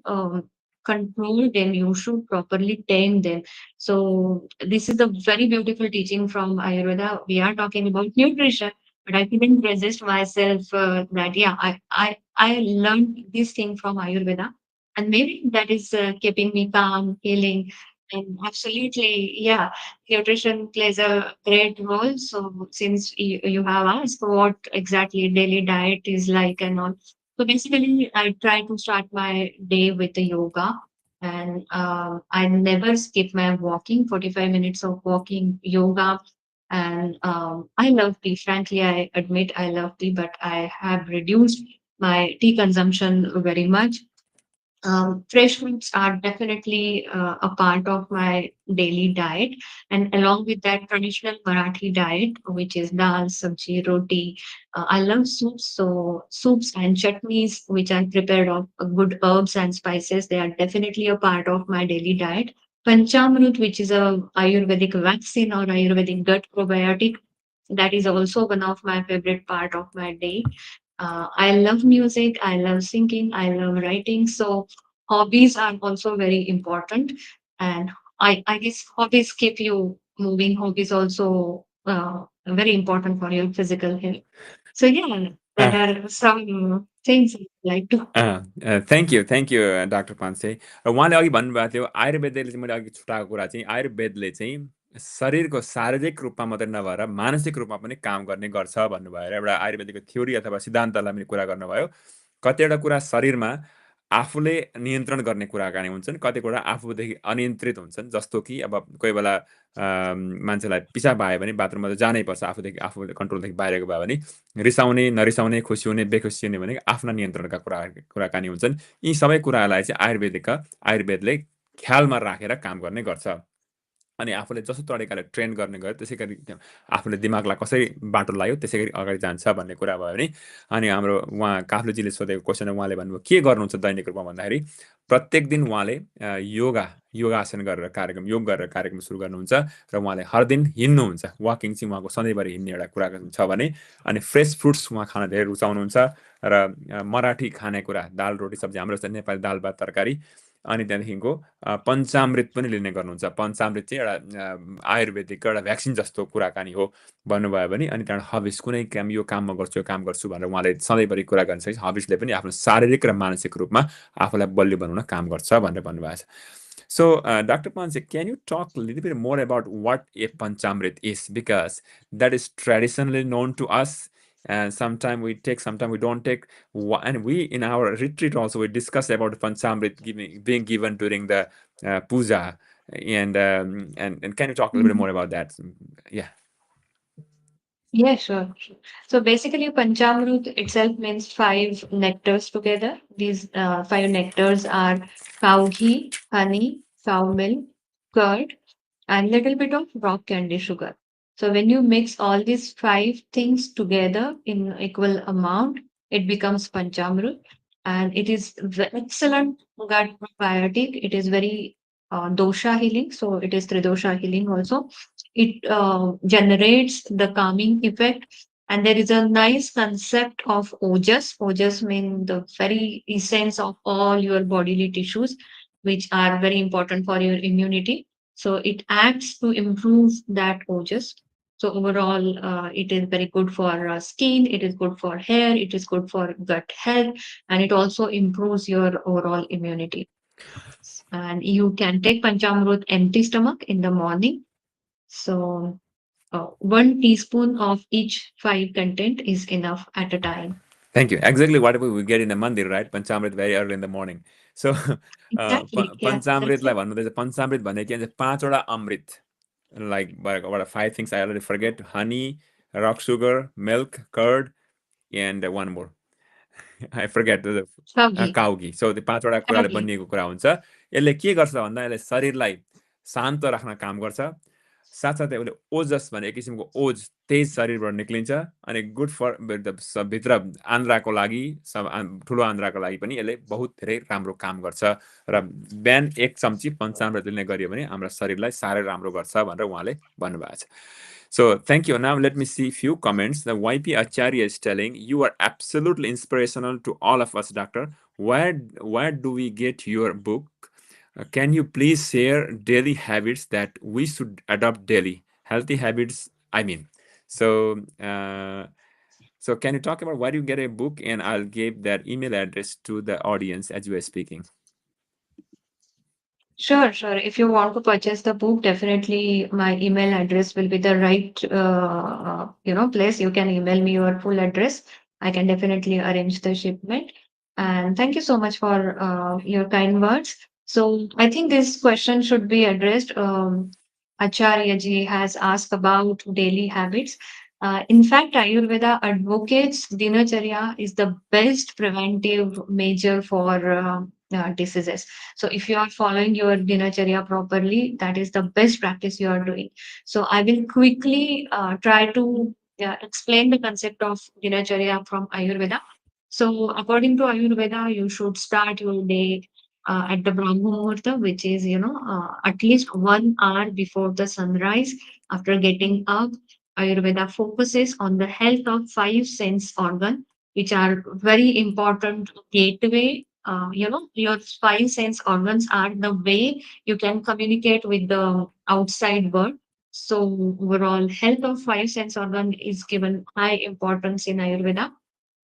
control them. You should properly tame them. So this is a very beautiful teaching from Ayurveda. We are talking about nutrition, but I couldn't resist myself that yeah, I learned this thing from Ayurveda, and maybe that is keeping me calm, healing, and absolutely, yeah, nutrition plays a great role. So, since you have asked what exactly daily diet is like and all, so basically, I try to start my day with the yoga, and I never skip my walking. 45 minutes of walking, yoga, and I love tea. Frankly, I admit I love tea, but I have reduced my tea consumption very much. Fresh fruits are definitely a part of my daily diet, and along with that, traditional Marathi diet, which is dal, sabji, roti. I love soups, so soups and chutneys, which are prepared of good herbs and spices, they are definitely a part of my daily diet. Panchamrut, which is a Ayurvedic vaccine or Ayurvedic gut probiotic, that is also one of my favorite part of my day. I love music, I love singing, I love writing. So hobbies are also very important. And I guess hobbies keep you moving. Hobbies also very important for your physical health. So yeah, that Uh, are some things I like to. Thank you doctor Panse. र उहाँले अघि भन्नुभएको थियो आयुर्वेदले चाहिँ, मैले अघि छुट्याएको कुरा चाहिँ, आयुर्वेदले चाहिँ शरीरको शारीरिक रूपमा मात्रै नभएर मानसिक रूपमा पनि काम गर्ने गर्छ भन्नुभयो र एउटा आयुर्वेदिकको थ्योरी अथवा सिद्धान्तलाई पनि कुरा गर्नुभयो। कतिवटा कुरा शरीरमा आफूले नियन्त्रण गर्ने कुराकानी हुन्छन्, कति कुरा आफूदेखि अनियन्त्रित हुन्छन्। जस्तो कि अब कोही बेला मान्छेलाई पिसाब आयो भने बाथरुममा त जानै पर्छ, आफूले कन्ट्रोलदेखि बाहिरको भयो भने। रिसाउने, नरिसाउने, खुसी हुने, बेखुसी हुने भनेको आफ्ना नियन्त्रणका कुराकानी हुन्छन्। यी सबै कुरालाई चाहिँ आयुर्वेदले ख्यालमा राखेर काम गर्ने गर्छ। अनि आफूले जस्तो तरिकाले ट्रेन गर्ने गऱ्यो त्यसै गरी आफूले दिमागलाई कसरी बाटो लाग्यो त्यसै गरी अगाडि जान्छ भन्ने कुरा भयो भने। अनि हाम्रो उहाँ काफ्लेजीले सोधेको क्वेसनमा उहाँले भन्नुभयो के गर्नुहुन्छ दैनिक रूपमा भन्दाखेरि प्रत्येक दिन उहाँले योगासन गरेर योग गरेर कार्यक्रम सुरु गर्नुहुन्छ र उहाँले हर दिन हिँड्नुहुन्छ। वाकिङ चाहिँ उहाँको सधैँभरि हिँड्ने एउटा कुरा छ भने। अनि फ्रेस फ्रुट्स उहाँ खान धेरै रुचाउनुहुन्छ र मराठी खानेकुरा दाल रोटी सब्जी हाम्रो जस्तै नेपाली दाल भात तरकारी। अनि त्यहाँदेखिको पञ्चामृत पनि लिने गर्नुहुन्छ। पञ्चामृत चाहिँ एउटा आयुर्वेदिकको एउटा भ्याक्सिन जस्तो कुराकानी हो भन्नुभयो भने। अनि त्यहाँबाट हबिस कुनै काम यो काम म गर्छु यो काम गर्छु भनेर उहाँले सधैँभरि कुरा गरिसकेपछि हबिसले पनि आफ्नो शारीरिक र मानसिक रूपमा आफूलाई बलियो बनाउन काम गर्छ भनेर भन्नुभएको छ। So, Dr. Panse, can you talk a little bit more about what a panchamrit is? Because that is traditionally known to us. And sometimes we take, sometimes we don't take. And we, in our retreat also, we discuss about panchamrit being given during the puja. And can you talk a little bit Mhm. more about that? Yeah. Yeah, sure, sure. So basically, panchamrut itself means five nectars together. These five nectars are cow ghee, honey, cow milk, curd, and little bit of rock candy sugar. So when you mix all these five things together in equal amount, it becomes panchamrut, and it is excellent gut probiotic. It is very dosha healing, so it is tridosha healing also. It generates the calming effect, and there is a nice concept of ojas. Ojas mean the very essence of all your bodily tissues, which are very important for your immunity. So it acts to improve that ojas. So overall, it is very good for skin. It is good for hair. It is good for gut health, and it also improves your overall immunity. And you can take panchamrut empty stomach in the morning. So 1 teaspoon of each five content is enough at a time. Thank you. Exactly whatever we get in the mandir, right? Panchamrit very early in the morning. So, Exactly. Yeah, that's Panchamritलाई it. भन्नुहुँदैछ पञ्चामृत भने के भन्छ 5वटा अमृत. Like what are 5 things I already forget: honey, rock sugar, milk, curd, and one more. I forget the Shaggy. cow ghee. So त्यो 5वटा कुराले Shaggy. बनिएको कुरा हुन्छ। यसले के गर्छ भन्दा यसले शरीरलाई शान्त राख्न काम गर्छ। साथसाथै उसले ओजस भने एक किसिमको ओज तेज शरीरबाट निक्लिन्छ। अनि गुड फर भित्र आन्द्राको लागि ठुलो आन्द्राको लागि पनि यसले बहुत धेरै राम्रो काम गर्छ। र बिहान 1 चम्ची पञ्चामृत लिने गरियो भने हाम्रो शरीरलाई साह्रै राम्रो गर्छ भनेर उहाँले भन्नुभएको छ। So thank you. Now let me see a few comments. The YP Acharya is telling, you are absolutely inspirational to all of us, doctor. Where do we get your book? Can you please share daily habits that we should adopt daily? Healthy habits, I mean. So, so can you talk about where you get a book? And I'll give that email address to the audience as you are speaking. Sure, sure. If you want to purchase the book, definitely my email address will be the right, place. You can email me your full address. I can definitely arrange the shipment. And thank you so much for your kind words. So I think this question should be addressed. Acharya ji has asked about daily habits. In fact, Ayurveda advocates dinacharya is the best preventive measure for diseases. So if you are following your dinacharya properly, that is the best practice you are doing. So I will quickly try to explain the concept of dinacharya from Ayurveda. So according to Ayurveda, you should start your day at the Brahma Muhurta, which is, at least 1 hour before the sunrise. After getting up, Ayurveda focuses on the health of five sense organ, which are very important gateway. Your five sense organs are the way you can communicate with the outside world. So overall, health of five sense organ is given high importance in Ayurveda.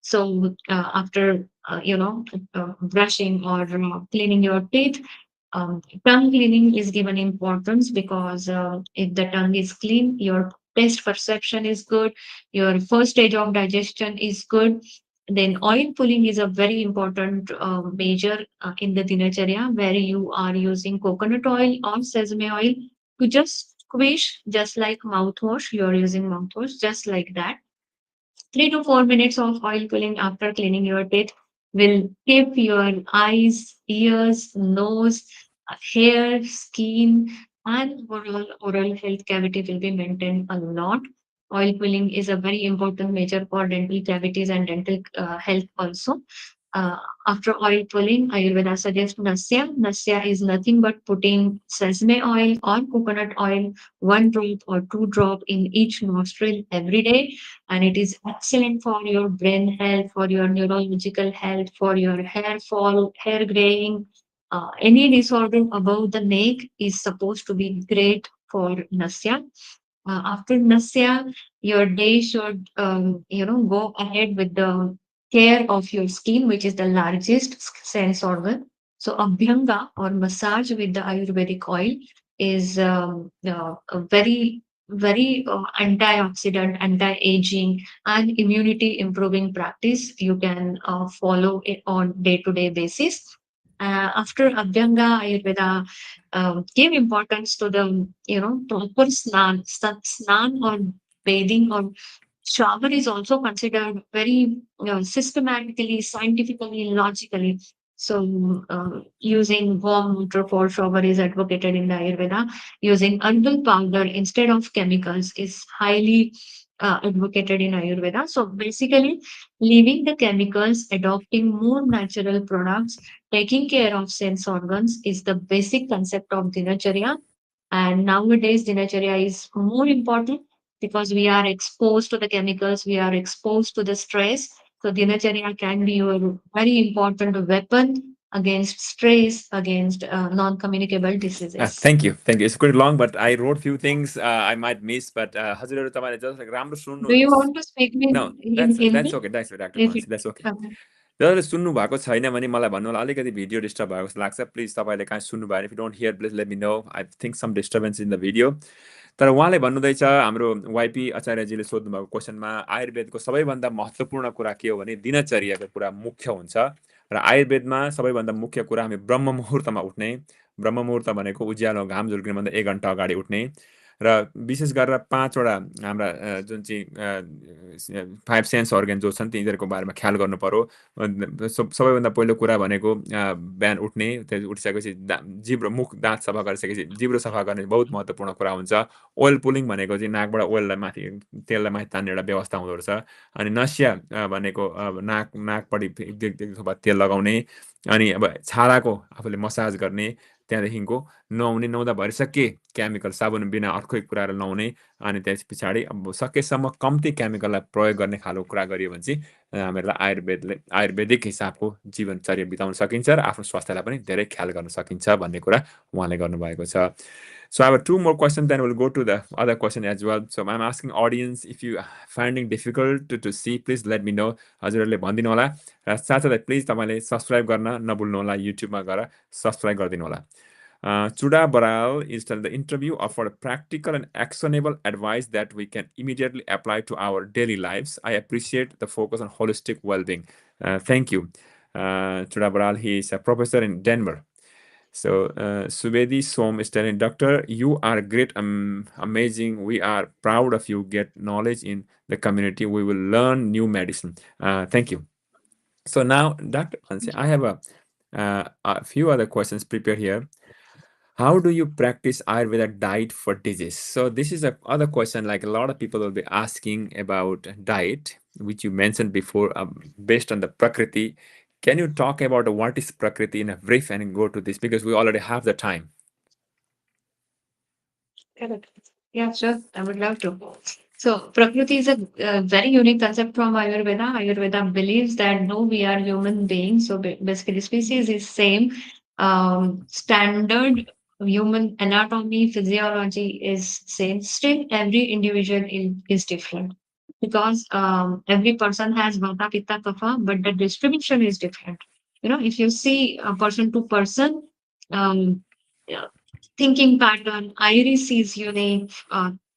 So after brushing or cleaning your teeth, Tongue cleaning is given importance because if the tongue is clean, your taste perception is good, your first stage of digestion is good. Then oil pulling is a very important measure in the dinacharya, where you are using coconut oil or sesame oil to just squish, just like mouthwash. You are using mouthwash, just like that. 3 to 4 minutes of oil pulling after cleaning your teeth will keep your eyes, ears, nose, hair, skin, and oral health cavity will be maintained a lot. Oil pulling is a very important measure for dental cavities and dental health also. Uh, After oil pulling, Ayurveda suggests nasya. Nasya is nothing but putting sesame oil or coconut oil, 1 drop or 2 drop in each nostril every day, and it is excellent for your brain health, for your neurological health, for your hair fall, hair graying. Any disorder above the neck is supposed to be great for nasya. After nasya, your day should go ahead with the care of your skin, which is the largest sense organ. So abhyanga or massage with the Ayurvedic oil is a very antioxidant, anti-aging, and immunity improving practice. You can follow it on day-to-day basis. After Abhyanga, Ayurveda give importance to the proper snan or bathing or shower is also considered very systematically, scientifically, logically. So, using warm water for shower is advocated in the Ayurveda. Using herbal powder instead of chemicals is highly advocated in Ayurveda. So, basically, leaving the chemicals, adopting more natural products, taking care of sense organs is the basic concept of Dinacharya. And nowadays, Dinacharya is more important because we are exposed to the chemicals, we are exposed to the stress. So, Dinacharya can be your very important weapon against stress, against non communicable diseases. Thank you, thank you. It's quite long, but I wrote few things I might miss. But हजुरहरू तपाईँले just like राम्रो Do सुन्नु. you want to speak No, in that's Hindi? okay. That's okay, Dr. If Panse. it, That's okay. okay. जसले सुन्नु भएको छैन भने मलाई भन्नु होला अलिकति भिडियो डिस्टर्ब भएको जस्तो लाग्छ प्लिज तपाईँले कहाँ सुन्नु भयो भने if you don't hear please let me know I think some disturbance in the video तर उहाँले भन्नुहुँदैछ हाम्रो वाइपी आचार्यजीले सोध्नुभएको क्वेसनमा आयुर्वेदको सबैभन्दा महत्त्वपूर्ण कुरा के हो भने दिनचर्याको कुरा मुख्य हुन्छ र आयुर्वेदमा सबैभन्दा मुख्य कुरा हामी ब्रह्म मुहुर्तमा उठ्ने ब्रह्म मुहुर्त भनेको उज्यालो घाम झुल्किनुभन्दा 1 घन्टा अगाडि उठ्ने र विशेष गरेर 5वटा हाम्रा जुन चाहिँ 5 सेन्स अर्गन जो छन् तिनीहरूको बारेमा ख्याल गर्नु पर्यो सबैभन्दा पहिलो कुरा भनेको बिहान उठ्ने त्यो उठिसकेपछि जिब्रो मुख दाँत सफा गरिसकेपछि जिब्रो सफा गर्ने बहुत महत्त्वपूर्ण कुरा हुन्छ ओइल पुलिङ भनेको चाहिँ नाकबाट ओइललाई माथि तेललाई माथि तान्ने एउटा व्यवस्था हुँदो रहेछ अनि नसिया भनेको नाकपट्टि तेल लगाउने अनि अब छालाको आफूले मसाज गर्ने त्यहाँदेखिको नुहाउने नुहाउँदा भरिसके केमिकल साबुन बिना अर्कै कुराहरू नुहाउने अनि त्यस पछाडि अब सकेसम्म कम्ती केमिकललाई प्रयोग गर्ने खालको कुरा गरियो भने चाहिँ हामीहरूलाई आयुर्वेदिक हिसाबको जीवनचर्या बिताउन सकिन्छ र आफ्नो स्वास्थ्यलाई पनि धेरै ख्याल गर्न सकिन्छ भन्ने कुरा उहाँले गर्नुभएको छ So I have 2 more questions, then we'll go to the other question as well. So I'm asking audience, if you finding difficult to see, please let me know. हजुरहरूले भनिदिनु होला र साथसाथै प्लिज तपाईँले सब्सक्राइब गर्न नभुल्नु होला युट्युबमा गएर सब्सक्राइब गरिदिनु होला Chuda Baral is telling the interview offered practical and actionable advice that we can immediately apply to our daily lives. I appreciate the focus on holistic well-being. Thank you. Chuda Baral, he is a professor in Denver. So Subedi Som is telling, Doctor, you are great, amazing. We are proud of you. Get knowledge in the community. We will learn new medicine. Thank you. So now, Dr. Panse, I have a few other questions prepared here. How do you practice Ayurveda diet for disease? So this is a other question. Like a lot of people will be asking about diet, which you mentioned before, based on the prakriti. Can you talk about what is prakriti in a brief and go to this because we already have the time. Correct. Yeah, sure. I would love to. So, Prakriti is a very unique concept from Ayurveda. Ayurveda believes that no, we are human beings. So, basically, species is same. Standard human anatomy, physiology is same. Still, every individual is different because every person has Vata, Pitta, Kapha, but the distribution is different. If you see a person to person, Yeah. Thinking pattern, iris is unique,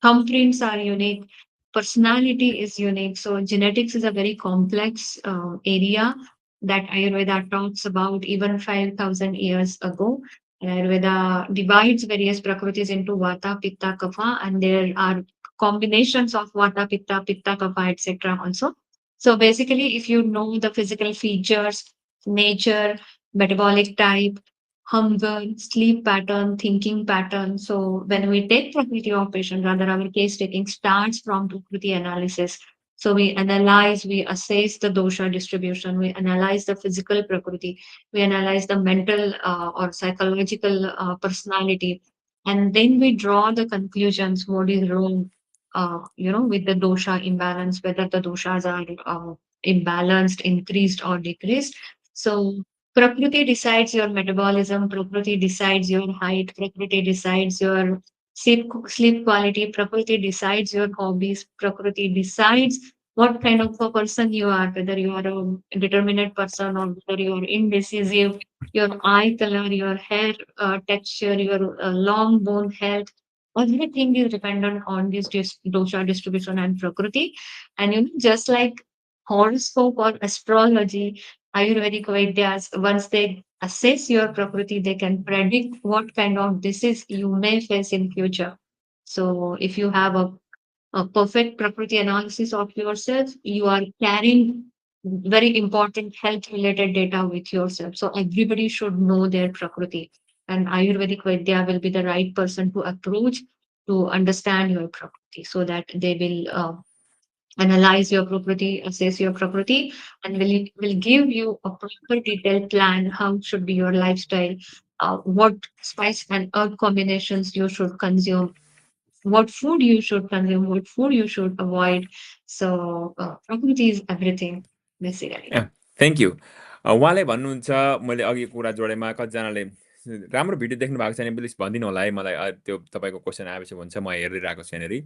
thumbprints are unique, personality is unique. So genetics is a very complex area that Ayurveda talks about even 5,000 years ago. Ayurveda divides various prakritis into Vata, Pitta, Kapha, and there are combinations of Vata, Pitta, Pitta, Kapha, etc. also. So basically, if you know the physical features, nature, metabolic type, hunger, sleep pattern, thinking pattern. So when we take Prakriti of patient, rather our case taking starts from Prakriti analysis. So we analyze, we assess the dosha distribution, we analyze the physical Prakriti, we analyze the mental or psychological personality, and then we draw the conclusions what is wrong, with the dosha imbalance, whether the doshas are imbalanced, increased or decreased. So Prakriti decides your metabolism, Prakriti decides your height, Prakriti decides your sleep quality, Prakriti decides your hobbies, Prakriti decides what kind of a person you are, whether you are a determinate person or whether you are indecisive, your eye color, your hair texture, your long bone health. Everything is dependent on this dosha distribution and Prakriti. And just like horoscope or astrology, Ayurvedic Vaidyas, once they assess your Prakriti, they can predict what kind of disease you may face in future. So if you have a perfect Prakriti analysis of yourself, you are carrying very important health related data with yourself. So everybody should know their Prakriti. And Ayurvedic Vaidya will be the right person to approach to understand your Prakriti so that they will analyze your property, assess your property, and will give you a proper detailed plan how should be your lifestyle, what spice and herb combinations you should consume, what food you should consume, what food you should avoid. So property is everything basically. Thank you. उहाँले भन्नुहुन्छ, मैले अघि कुरा जोडेमा कतिजनाले राम्रो video देख्नु भएको छैन प्लिज भनिदिनु होला है मलाई, त्यो तपाईँको क्वेसन आएपछि हुन्छ, म हेरिरहेको छु यहाँनिर।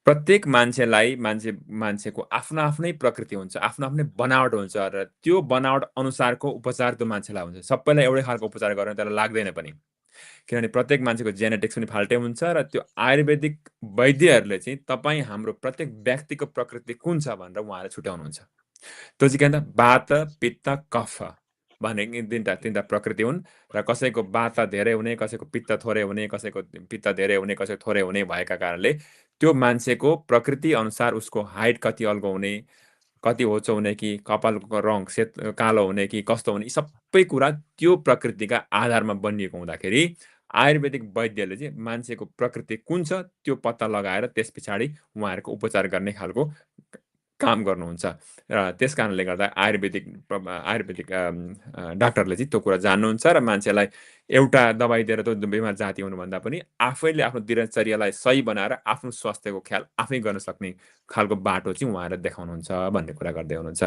प्रत्येक मान्छेलाई मान्छेको आफ्नो आफ्नै प्रकृति हुन्छ, आफ्नो आफ्नै बनावट हुन्छ र त्यो बनावट अनुसारको उपचार त्यो मान्छेलाई हुन्छ। सबैलाई एउटै खालको उपचार गर्न त्यसलाई लाग्दैन पनि, किनभने प्रत्येक मान्छेको जेनेटिक्स पनि फाल्टै हुन्छ र त्यो आयुर्वेदिक वैद्यहरूले चाहिँ तपाईँ हाम्रो प्रत्येक व्यक्तिको प्रकृति कुन छ भनेर उहाँहरूले छुट्याउनुहुन्छ। त्यो चाहिँ के भन्दा वात, पित्त, कफ भनेको तिनवटा तिनवटा प्रकृति हुन् र कसैको वात धेरै हुने, कसैको पित्त थोरै हुने, कसैको पित्त धेरै हुने, कसैको थोरै हुने भएका कारणले त्यो मान्छेको प्रकृति अनुसार उसको हाइट कति अल्गो हुने, कति होचो हुने कि कपालको रङ कालो हुने कि कस्तो हुने, यी सबै कुरा त्यो प्रकृतिका आधारमा बनिएको हुँदाखेरि आयुर्वेदिक वैद्यले चाहिँ मान्छेको प्रकृति कुन छ त्यो पत्ता लगाएर त्यस पछाडि उहाँहरूको उपचार गर्ने खालको काम गर्नुहुन्छ र त्यस कारणले गर्दा आयुर्वेदिक आयुर्वेदिक डाक्टरले चाहिँ त्यो कुरा जान्नुहुन्छ र मान्छेलाई एउटा दबाई दिएर त्यो बिमार जाति हुनुभन्दा पनि आफैले आफ्नो दिनचर्यालाई सही बनाएर आफ्नो स्वास्थ्यको ख्याल आफै गर्न सक्ने खालको बाटो चाहिँ उहाँहरू देखाउनुहुन्छ भन्ने कुरा गर्दै हुनुहुन्छ।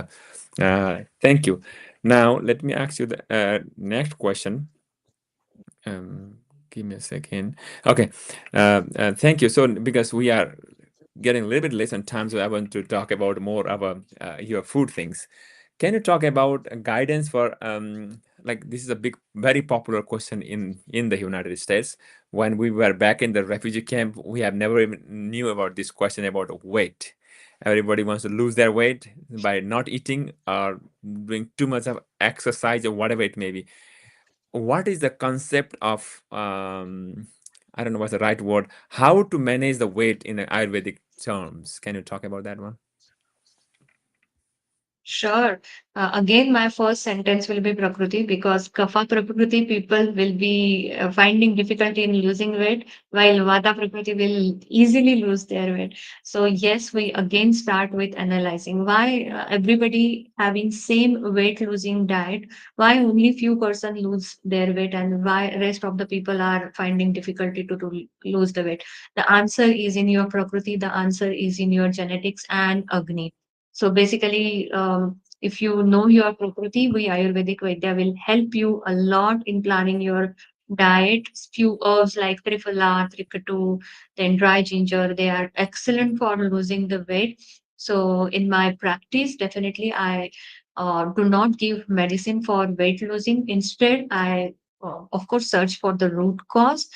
Thank you. Now let me ask you the next question. Give me a second. Okay. Thank you. So, because we are getting a little bit less on time, so I want to talk about more about your food things. Can you talk about guidance for like this is a big, very popular question in the United States. When we were back in the refugee camp, we have never even knew about this question about weight. Everybody wants to lose their weight by not eating or doing too much of exercise or whatever it may be. What is the concept of I don't know what's the right word, how to manage the weight in the Ayurvedic terms? Can you talk about that one? Sure. Again, my first sentence will be Prakriti because Kapha Prakriti people will be finding difficulty in losing weight, while Vata Prakriti will easily lose their weight. So yes, we again start with analyzing why everybody having same weight losing diet, why only few person lose their weight and why rest of the people are finding difficulty to lose the weight. The answer is in your Prakriti, the answer is in your genetics and Agni. So basically, if you know your Prakriti, we Ayurvedic Vaidya will help you a lot in planning your diet. Few herbs like Triphala, Trikatu, then dry ginger, they are excellent for losing the weight. So in my practice, definitely I do not give medicine for weight losing. Instead, I of course, search for the root cause.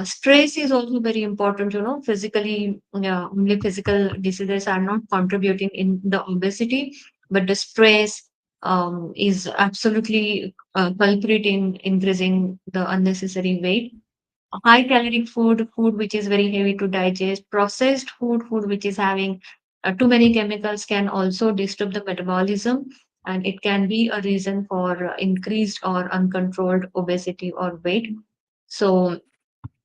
Stress is also very important. Physically, only physical diseases are not contributing in the obesity, but the stress is absolutely culprit in increasing the unnecessary weight. High caloric food, food which is very heavy to digest, processed food, food which is having too many chemicals can also disturb the metabolism, and it can be a reason for increased or uncontrolled obesity or weight. So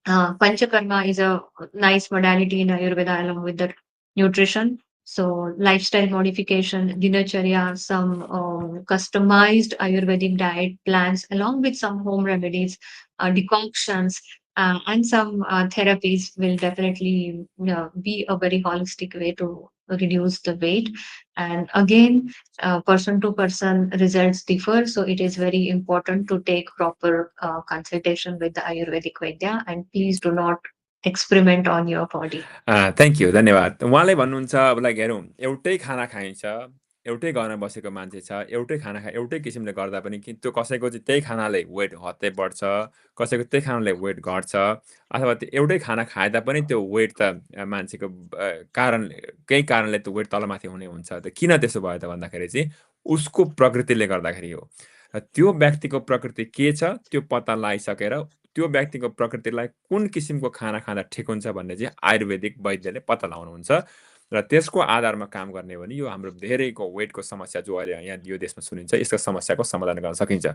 Panchakarma is a nice modality in Ayurveda along with the nutrition. So, lifestyle modification, dinacharya, some customized Ayurvedic diet plans, along with some home remedies, decoctions, and some therapies will definitely be a very holistic way to reduce the weight. And again, person to person results differ, so it is very important to take proper consultation with the Ayurvedic Vaidya, and please do not experiment on your body. Thank you, धन्यवाद। उहाँले भन्नुहुन्छ अब like हेरौँ, एउटै खाना खाइन्छ, एउटै घरमा बसेको मान्छे छ, एउटै खाना एउटै किसिमले गर्दा पनि कि त्यो कसैको चाहिँ त्यही खानाले वेट हत्तै बढ्छ, कसैको त्यही खानाले वेट घट्छ, अथवा त्यो एउटै खाना खाए तापनि त्यो वेट त मान्छेको कारण केही कारणले त्यो वेट तलमाथि हुने हुन्छ। त किन त्यसो भयो त भन्दाखेरि चाहिँ उसको प्रकृतिले गर्दाखेरि हो। त्यो व्यक्तिको प्रकृति के छ त्यो पत्ता लगाइसकेर त्यो व्यक्तिको प्रकृतिलाई कुन किसिमको खाना खाँदा ठिक हुन्छ भन्ने चाहिँ आयुर्वेदिक वैद्यले पत्ता लगाउनुहुन्छ र त्यसको आधारमा काम गर्ने हो भने यो हाम्रो धेरैको वेटको समस्या जो अहिले यहाँ यो देशमा सुनिन्छ यसको समस्याको समाधान गर्न सकिन्छ।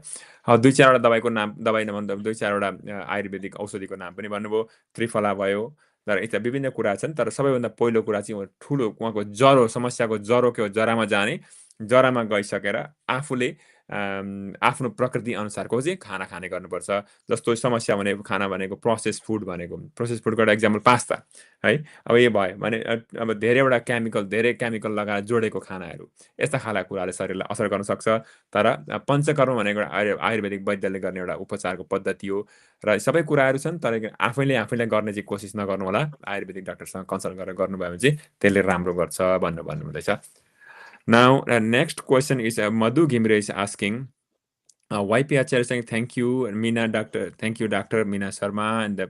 दुई चारवटा दबाईको नाम दबाई नभन्दा दुई चारवटा आयुर्वेदिक औषधिको नाम पनि भन्नुभयो, त्रिफला भयो, तर यस्ता विभिन्न कुरा छन्। तर सबैभन्दा पहिलो कुरा चाहिँ ठुलो उहाँको जरो समस्याको जरो के हो, जरामा जाने, जरामा गइसकेर आफूले आफ्नो प्रकृति अनुसारको चाहिँ खाना खाने गर्नुपर्छ। जस्तो समस्या भनेको खाना भनेको प्रोसेस फुड भनेको, प्रोसेस फुडको एउटा इक्जाम्पल पास्ता है। अब यो भयो भने अब धेरै केमिकल लगाएर जोडेको खानाहरू यस्ता खालका कुराले शरीरलाई असर गर्न सक्छ। तर पञ्चकर्म भनेको आयुर्वेदिक वैद्यले गर्ने एउटा उपचारको पद्धति हो र सबै कुराहरू छन्। तर आफैले गर्ने चाहिँ कोसिस नगर्नु होला, आयुर्वेदिक डाक्टरसँग कन्सल्ट गरेर गर्नुभयो भने चाहिँ त्यसले राम्रो गर्छ भन्नुहुँदैछ। Now, the next question is Madhu Gimre is asking, YPHR is saying thank you, Meena Doctor. Thank you, Doctor Meena Sharma and the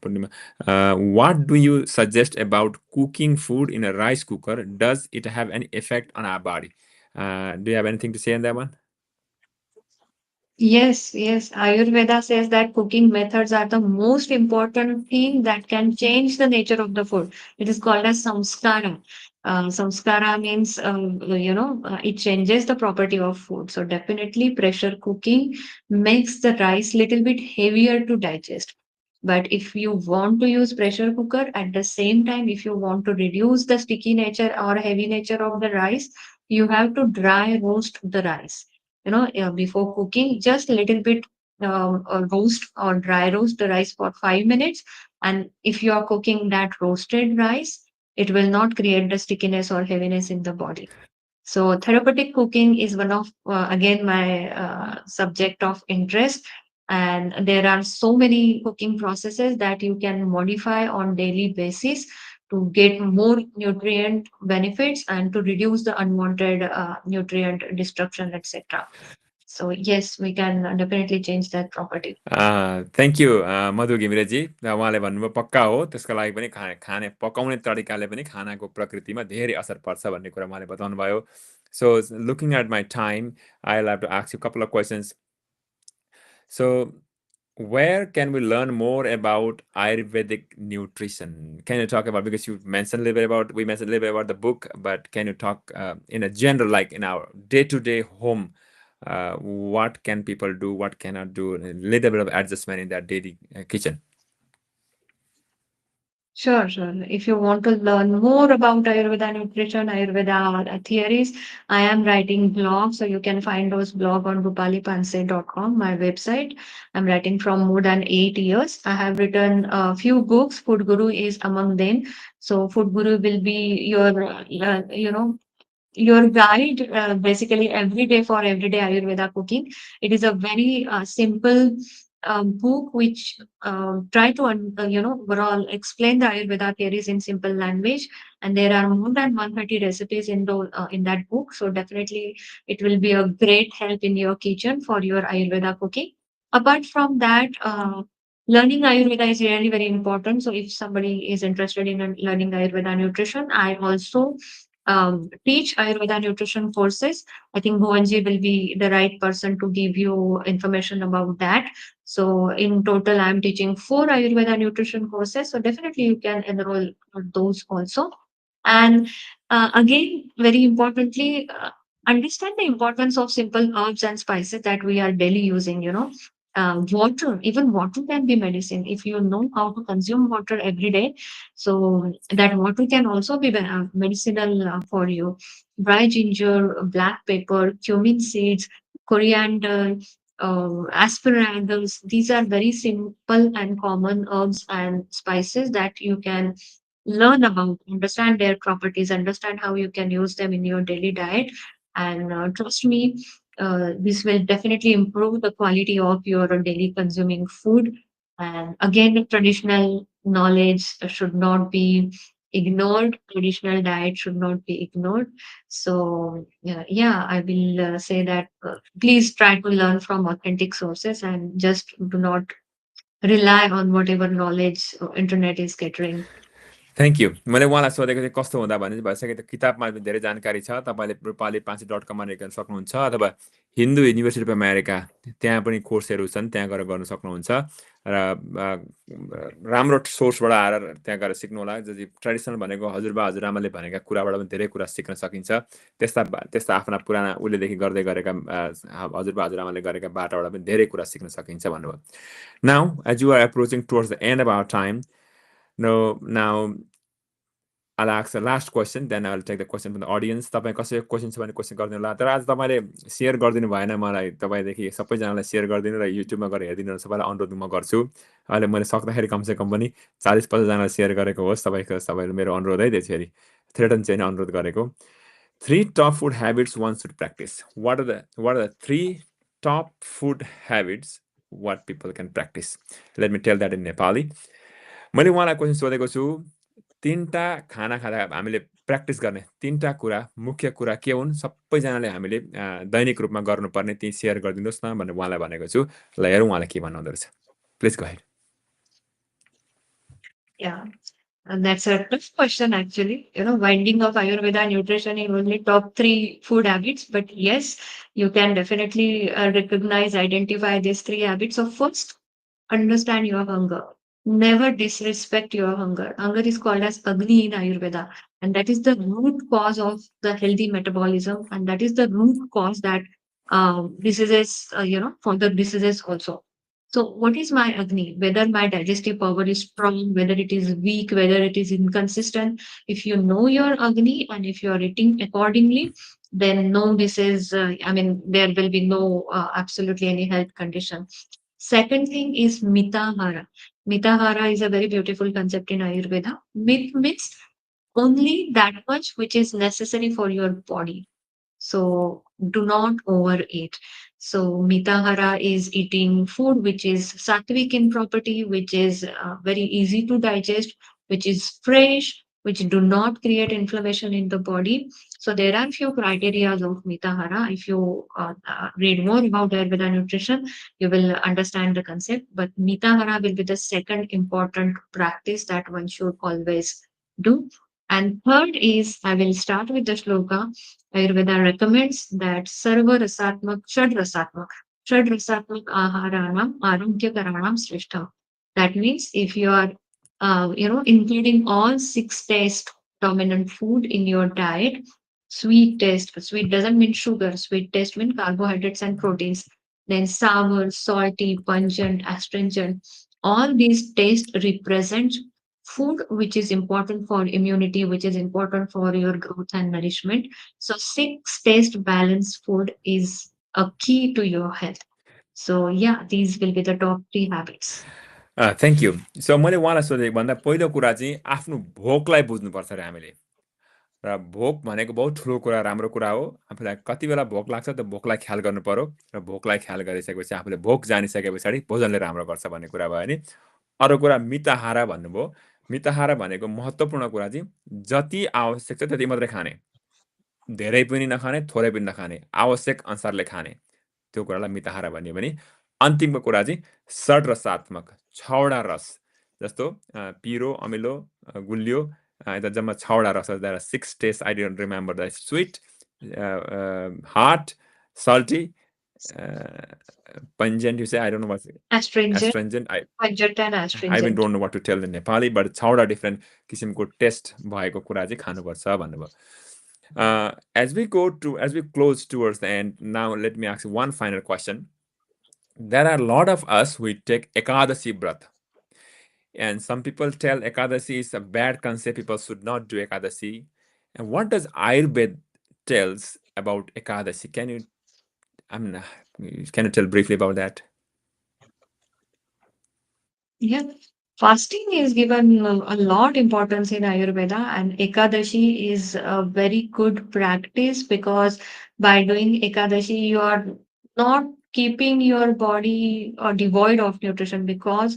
Purnima. What do you suggest about cooking food in a rice cooker? Does it have any effect on our body? Do you have anything to say on that one? Yes, yes. Ayurveda says that cooking methods are the most important thing that can change the nature of the food. It is called as samskara. Samskara means, it changes the property of food. So definitely pressure cooking makes the rice little bit heavier to digest. But if you want to use pressure cooker at the same time, if you want to reduce the sticky nature or heavy nature of the rice, you have to dry roast the rice. Before cooking, just a little bit roast or dry roast the rice for 5 minutes. And if you are cooking that roasted rice, it will not create the stickiness or heaviness in the body. So therapeutic cooking is one of, again, my subject of interest. And there are so many cooking processes that you can modify on daily basis to get more nutrient benefits and to reduce the unwanted nutrient destruction, etc. So yes, we can definitely change that property. Thank you Madhu घिमिरेजी। उहाँले भन्नुभयो पक्का हो, त्यसको लागि पनि खाने पकाउने तरिकाले पनि खानाको प्रकृतिमा धेरै असर पर्छ भन्ने कुरा उहाँले बताउनु भयो। So looking at my time, I will have to ask you couple of questions. So where can we learn more about Ayurvedic nutrition? Can you talk about, because you mentioned a little bit about, we mentioned a little bit about the book, but can you talk in a general, like in our day-to-day home, what can people do, what cannot do, a little bit of adjustment in their daily kitchen? Sure, sure. If you want to learn more about Ayurveda nutrition, Ayurveda theories, I am writing blogs. So you can find those blog on rupalipanse.com, my website. I'm writing from more than 8 years. I have written a few books. Food Guru is among them. So Food Guru will be your guide basically every day for everyday Ayurveda cooking. It is a very simple book which try to overall explain the Ayurveda theories in simple language, and there are more than 130 recipes in that book. So definitely it will be a great help in your kitchen for your Ayurveda cooking. Apart from that, learning Ayurveda is really very important. So if somebody is interested in learning Ayurveda nutrition, I also teach Ayurveda nutrition courses. I think Bhuvanji will be the right person to give you information about that. So in total, I'm teaching 4 Ayurveda nutrition courses. So definitely you can enroll on those also. And again, very importantly, understand the importance of simple herbs and spices that we are daily using. Water, even water can be medicine if you know how to consume water every day. So that water can also be medicinal for you. Dry ginger, black pepper, cumin seeds, coriander, asparagus. These are very simple and common herbs and spices that you can learn about, understand their properties, understand how you can use them in your daily diet. And trust me, this will definitely improve the quality of your daily consuming food. And again, traditional knowledge should not be ignored. Traditional diet should not be ignored. So, yeah, I will say that please try to learn from authentic sources and just do not rely on whatever knowledge internet is catering. Thank you. मैले उहाँलाई सोधेको चाहिँ कस्तो हुँदा भने चाहिँ भइसक्यो त्यो किताबमा धेरै जानकारी छ। तपाईँले रूपाली पान्से .com हेर्न सक्नुहुन्छ अथवा हिन्दू युनिभर्सिटी अफ अमेरिका त्यहाँ पनि कोर्सहरू छन्, त्यहाँ गएर गर्न सक्नुहुन्छ। र राम्रो सोर्सबाट आएर त्यहाँ गएर सिक्नुहोला। जति ट्रेडिसनल भनेको हजुरबा हजुरआमाले भनेका कुराबाट पनि धेरै कुरा सिक्न सकिन्छ। त्यस्ता त्यस्ता आफ्ना पुराना उहिलेदेखि गर्दै गरेका हजुरबा हजुरआमाले गरेका बाटोबाट पनि धेरै कुरा सिक्न सकिन्छ भन्नुभयो। Now as you are approaching towards the end of our time, now I'll ask the last question, then I'll take the question from the audience. तपाईँ कसैको क्वेसन छ भने क्वेसन गरिदिनु होला। तर आज तपाईँले सेयर गरिदिनु भएन मलाई, तपाईँदेखि सबैजनालाई सेयर गरिदिनु र युट्युबमा गएर हेरिदिनु, सबैलाई अनुरोध म गर्छु। अहिले मैले सक्दाखेरि कमसेकम पनि 40-50जनालाई सेयर गरेको होस्। सबैले मेरो अनुरोध है, त्यसरी थ्रेटन चाहिँ अनुरोध गरेको। 3 top food habits one should practice. What are the 3 top food habits what people can practice? Let me tell that in Nepali. मैले उहाँलाई क्वेसन सोधेको छु, 3टा खाना खाँदा हामीले प्र्याक्टिस गर्ने 3टा कुरा, मुख्य कुरा के हुन्, सबैजनाले हामीले दैनिक रूपमा गर्नुपर्ने ती सेयर गरिदिनुहोस् न भनेर उहाँलाई भनेको छु। ल हेरौँ उहाँले के भन्नुहुँदो रहेछ। Please go ahead. Yeah. And that's a tough question, actually. Winding of Ayurveda nutrition in only top 3 food habits. But yes, you can definitely recognize, identify these 3 habits. So first, understand your hunger. Never disrespect your hunger. Hunger is called as Agni in Ayurveda. And that is the root cause of the healthy metabolism. And that is the root cause that diseases, further diseases also. So, what is my Agni? Whether my digestive power is strong, whether it is weak, whether it is inconsistent. If you know your Agni and if you are eating accordingly, then no, this is, there will be no absolutely any health condition. Second thing is Mitahara. Mitahara is a very beautiful concept in Ayurveda. Mit means only that much which is necessary for your body. So do not overeat. So mitahara is eating food which is sattvic in property, which is very easy to digest, which is fresh, which do not create inflammation in the body. So there are few criteria of mitahara. If you read more about Ayurveda nutrition, you will understand the concept. But mitahara will be the second important practice that one should always do. And third is, I will start with the shloka. Ayurveda recommends that sarva rasatmak, shad rasatmak aharanam arogya karanam srishta. That means if you are, including all 6 taste dominant food in your diet, sweet taste, sweet doesn't mean sugar, sweet taste means carbohydrates and proteins. Then sour, salty, pungent, astringent, all these tastes represent food which is important for immunity, which is important for your growth and nourishment. So 6 taste balanced food is a key to your health. So yeah, these will be the top 3 habits. Thank you. So मैले उहाँलाई सोधेको भन्दा पहिलो कुरा चाहिँ आफ्नो भोकलाई बुझ्नुपर्छ रे हामीले। र भोक भनेको बहुत ठुलो कुरा, राम्रो कुरा हो। आफूलाई कति बेला भोक लाग्छ त्यो भोकलाई ख्याल गर्नु पर्यो र भोकलाई ख्याल गरिसकेपछि आफूले भोक जानिसके पछाडि भोजनले राम्रो गर्छ भन्ने कुरा भयो नि। अरू कुरा मिताहारा भन्नुभयो। मिताहारा भनेको महत्त्वपूर्ण कुरा चाहिँ जति आवश्यक छ त्यति मात्रै खाने, धेरै पनि नखाने, थोरै पनि नखाने, आवश्यक अनुसारले खाने, त्यो कुरालाई मिताहारा भन्यो भने। अन्तिमको कुरा चाहिँ षड रसात्मक 6वटा रस जस्तो पिरो, अमिलो, गुलियो, यता जम्मा 6वटा रस there are 6 taste I don't remember the sweet, hot, salty, pungent, you say, I don't know what's Astringent, astringent. pungent and I even astringent. don't know what to tell in Nepali, but 6वटा different किसिमको test भएको कुरा चाहिँ खानुपर्छ भन्नुभयो. As we close towards the end, now let me ask you one final question. There are a lot of us who take Ekadasi Vrat. And some people tell Ekadasi is a bad concept, people should not do Ekadasi. And what does Ayurveda tells about Ekadasi? Can you tell briefly about that? Yeah. Fasting is given a lot importance in Ayurveda, and Ekadashi is a very good practice because by doing Ekadashi, you are not keeping your body devoid of nutrition because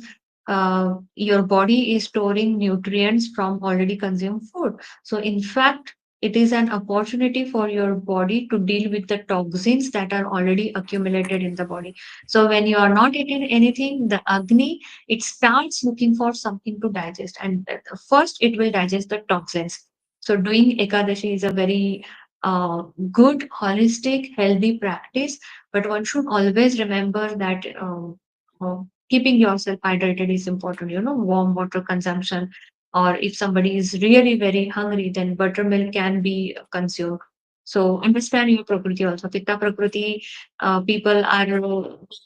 your body is storing nutrients from already consumed food. So, in fact, it is an opportunity for your body to deal with the toxins that are already accumulated in the body. So, when you are not eating anything, the Agni, it starts looking for something to digest, and first it will digest the toxins. So doing ekadashi is a very good, holistic, healthy practice, but one should always remember that keeping yourself hydrated is important. Warm water consumption, or if somebody is really very hungry, then buttermilk can be consumed. So understand your prakriti also. Pitta prakriti, people are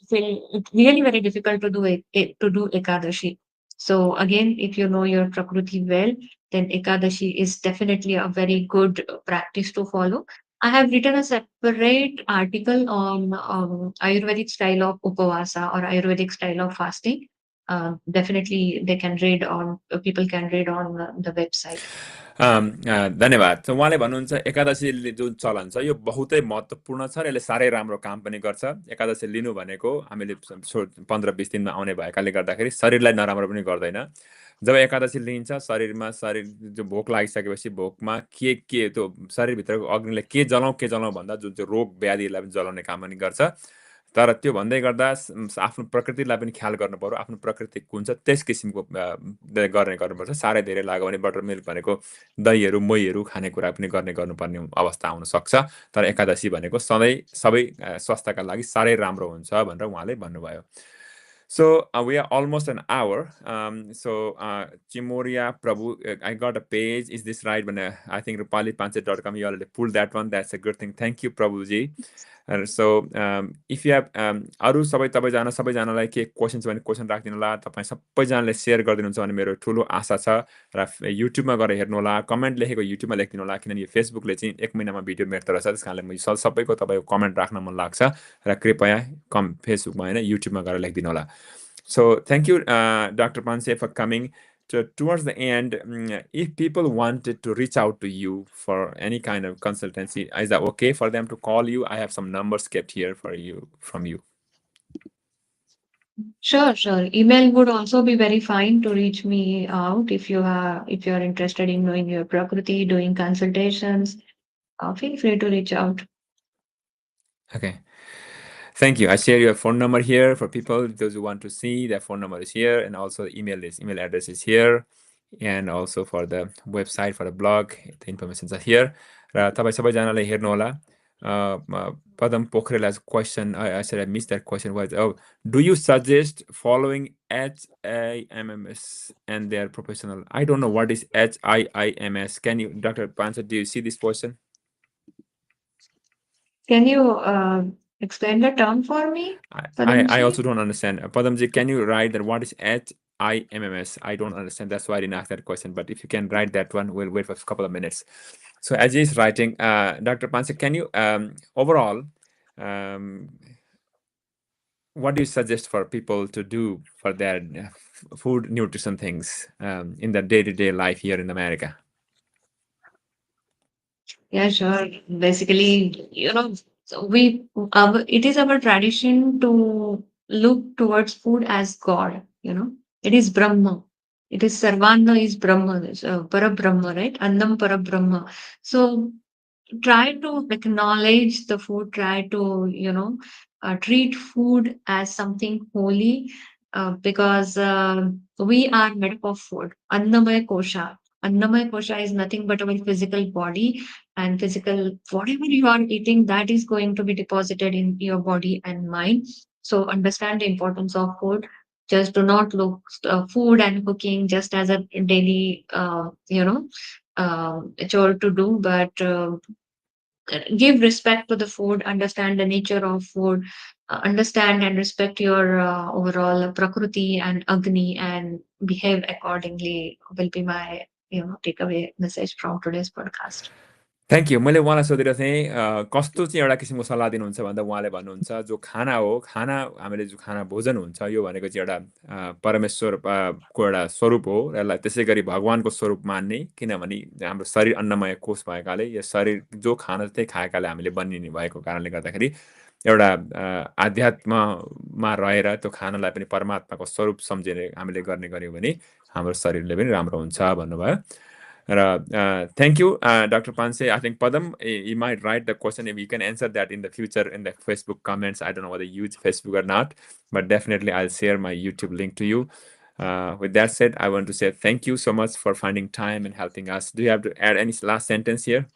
feel it really very difficult to do to do ekadashi. So again, if you know your prakriti well, then ekadashi is definitely a very good practice to follow. I have written a separate article on Ayurvedic style of upavasa or Ayurvedic style of fasting. Definitely, they can read on. People can read on the website. धन्यवाद. उहाँले भन्नुहुन्छ एकादशीले जुन चलन छ यो बहुतै महत्त्वपूर्ण छ र यसले साह्रै राम्रो काम पनि गर्छ. एकादशी लिनु भनेको हामीले 15-20 दिनमा आउने भएकाले गर्दाखेरि शरीरलाई नराम्रो पनि गर्दैन. जब एकादशी लिइन्छ शरीर जो भोक लागिसकेपछि भोकमा के त्यो शरीरभित्रको अग्निले के जलाउँ भन्दा जुन चाहिँ रोग व्याधिलाई पनि जलाउने काम पनि गर्छ. तर त्यो भन्दै गर्दा आफ्नो प्रकृतिलाई पनि ख्याल गर्नु पर्यो. आफ्नो प्रकृति कुन छ त्यस किसिमको गर्नुपर्छ. साह्रै धेरै लाग्यो भने बटर मिल्क भनेको दहीहरू मोहीहरू खानेकुरा पनि गर्नुपर्ने अवस्था आउन सक्छ. तर एकादशी भनेको सधैँ सबै स्वास्थ्यका लागि साह्रै राम्रो हुन्छ भनेर उहाँले भन्नुभयो. So we are almost an hour. Chimoria Prabhu, I got a page. Is this right? When I think rupalipanse.com, you already pulled that one. That's a good thing. Thank you, Prabhuji. If you have अरू सबैजनालाई के question छ भने question राखिदिनु होला. तपाईँ सबैजनाले share गरिदिनुहुन्छ भने मेरो ठुलो आशा छ. र युट्युबमा गएर हेर्नु होला. कमेन्ट लेखेको युट्युबमा लेखिदिनु होला. किनभने यो फेसबुकले चाहिँ 1 महिनामा भिडियो मेट्दो रहेछ. त्यस कारणले सबैको तपाईँको कमेन्ट राख्न मन लाग्छ. र कृपया फेसबुकमा होइन युट्युबमा गएर लेखिदिनु होला. So thank you, Dr. Panse, for coming. Towards the end, if people wanted to reach out to you for any kind of consultancy, is that okay for them to call you? I have some numbers kept here for you from you. Sure, sure. Email would also be very fine to reach me out if you are interested in knowing your prakriti, doing consultations. Feel free to reach out. Okay. Thank you. I share your phone number here for people, those who want to see. Their phone number is here, and also the email address is here, and also for the website, for the blog, the information is here. र तपाईँ सबैजनाले हेर्नु होला. Padam Pokhrela's question, I said I missed that question, was, do you suggest following HIMMS and their professional? I don't know what is HIIMS. Can you, Dr. Panse, do you see this question? Can you explain the term for me? I also don't understand. Padamji, can you write that what is HIMMS? I don't understand. That's why I didn't ask that question. But if you can write that one, we'll wait for a couple of minutes. So as he's writing, Dr. Panse, can you overall, what do you suggest for people to do for their food nutrition things in their day-to-day life here in America? Yeah, sure. Basically, so it is our tradition to look towards food as God. It is Brahma. It is Sarvana is Brahma, Para Brahma, right? Annam Para Brahma. So try to acknowledge the food. Try to treat food as something holy, because we are made up of food. Annamaya kosha. Annamaya kosha is nothing but our physical body, and physical, whatever you are eating, that is going to be deposited in your body and mind. So understand the importance of food. Just do not look food and cooking just as a daily, chore to do, but give respect to the food, understand the nature of food, understand and respect your overall prakriti and agni, and behave accordingly, will be my takeaway message from today's podcast. Thank you. मैले उहाँलाई सोधेर थिएँ कस्तो चाहिँ एउटा किसिमको सल्लाह दिनुहुन्छ भन्दा उहाँले भन्नुहुन्छ जो खाना हो, खाना हामीले जो खाना भोजन हुन्छ यो भनेको चाहिँ एउटा परमेश्वर को एउटा स्वरूप हो। यसलाई त्यसै गरी भगवानको स्वरूप मान्ने, किनभने हाम्रो शरीर अन्नमय कोष भएकाले यो शरीर जो खाना त्यही खाएकाले हामीले बनिने भएको कारणले गर्दाखेरि एउटा आध्यात्ममा रहेर त्यो खानालाई पनि परमात्माको स्वरूप सम्झेर हामीले गर्ने गऱ्यौँ भने हाम्रो शरीरले पनि राम्रो हुन्छ भन्नुभयो। Thank you, Dr. Panse. I think Padam, you might write the question if you can answer that in the future in the Facebook comments. I don't know whether you use Facebook or not, but definitely I'll share my YouTube link to you. With that said, I want to say thank you so much for finding time and helping us. Do you have to add any last sentence here?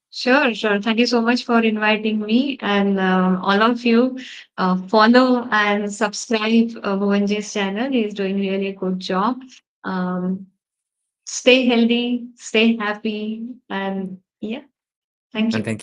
Sure, sure. Thank you so much for inviting me, and all of you follow and subscribe Bhuvanji's channel. He's doing really a good job. Um, Stay healthy, stay happy, and yeah, thank And you. thank you.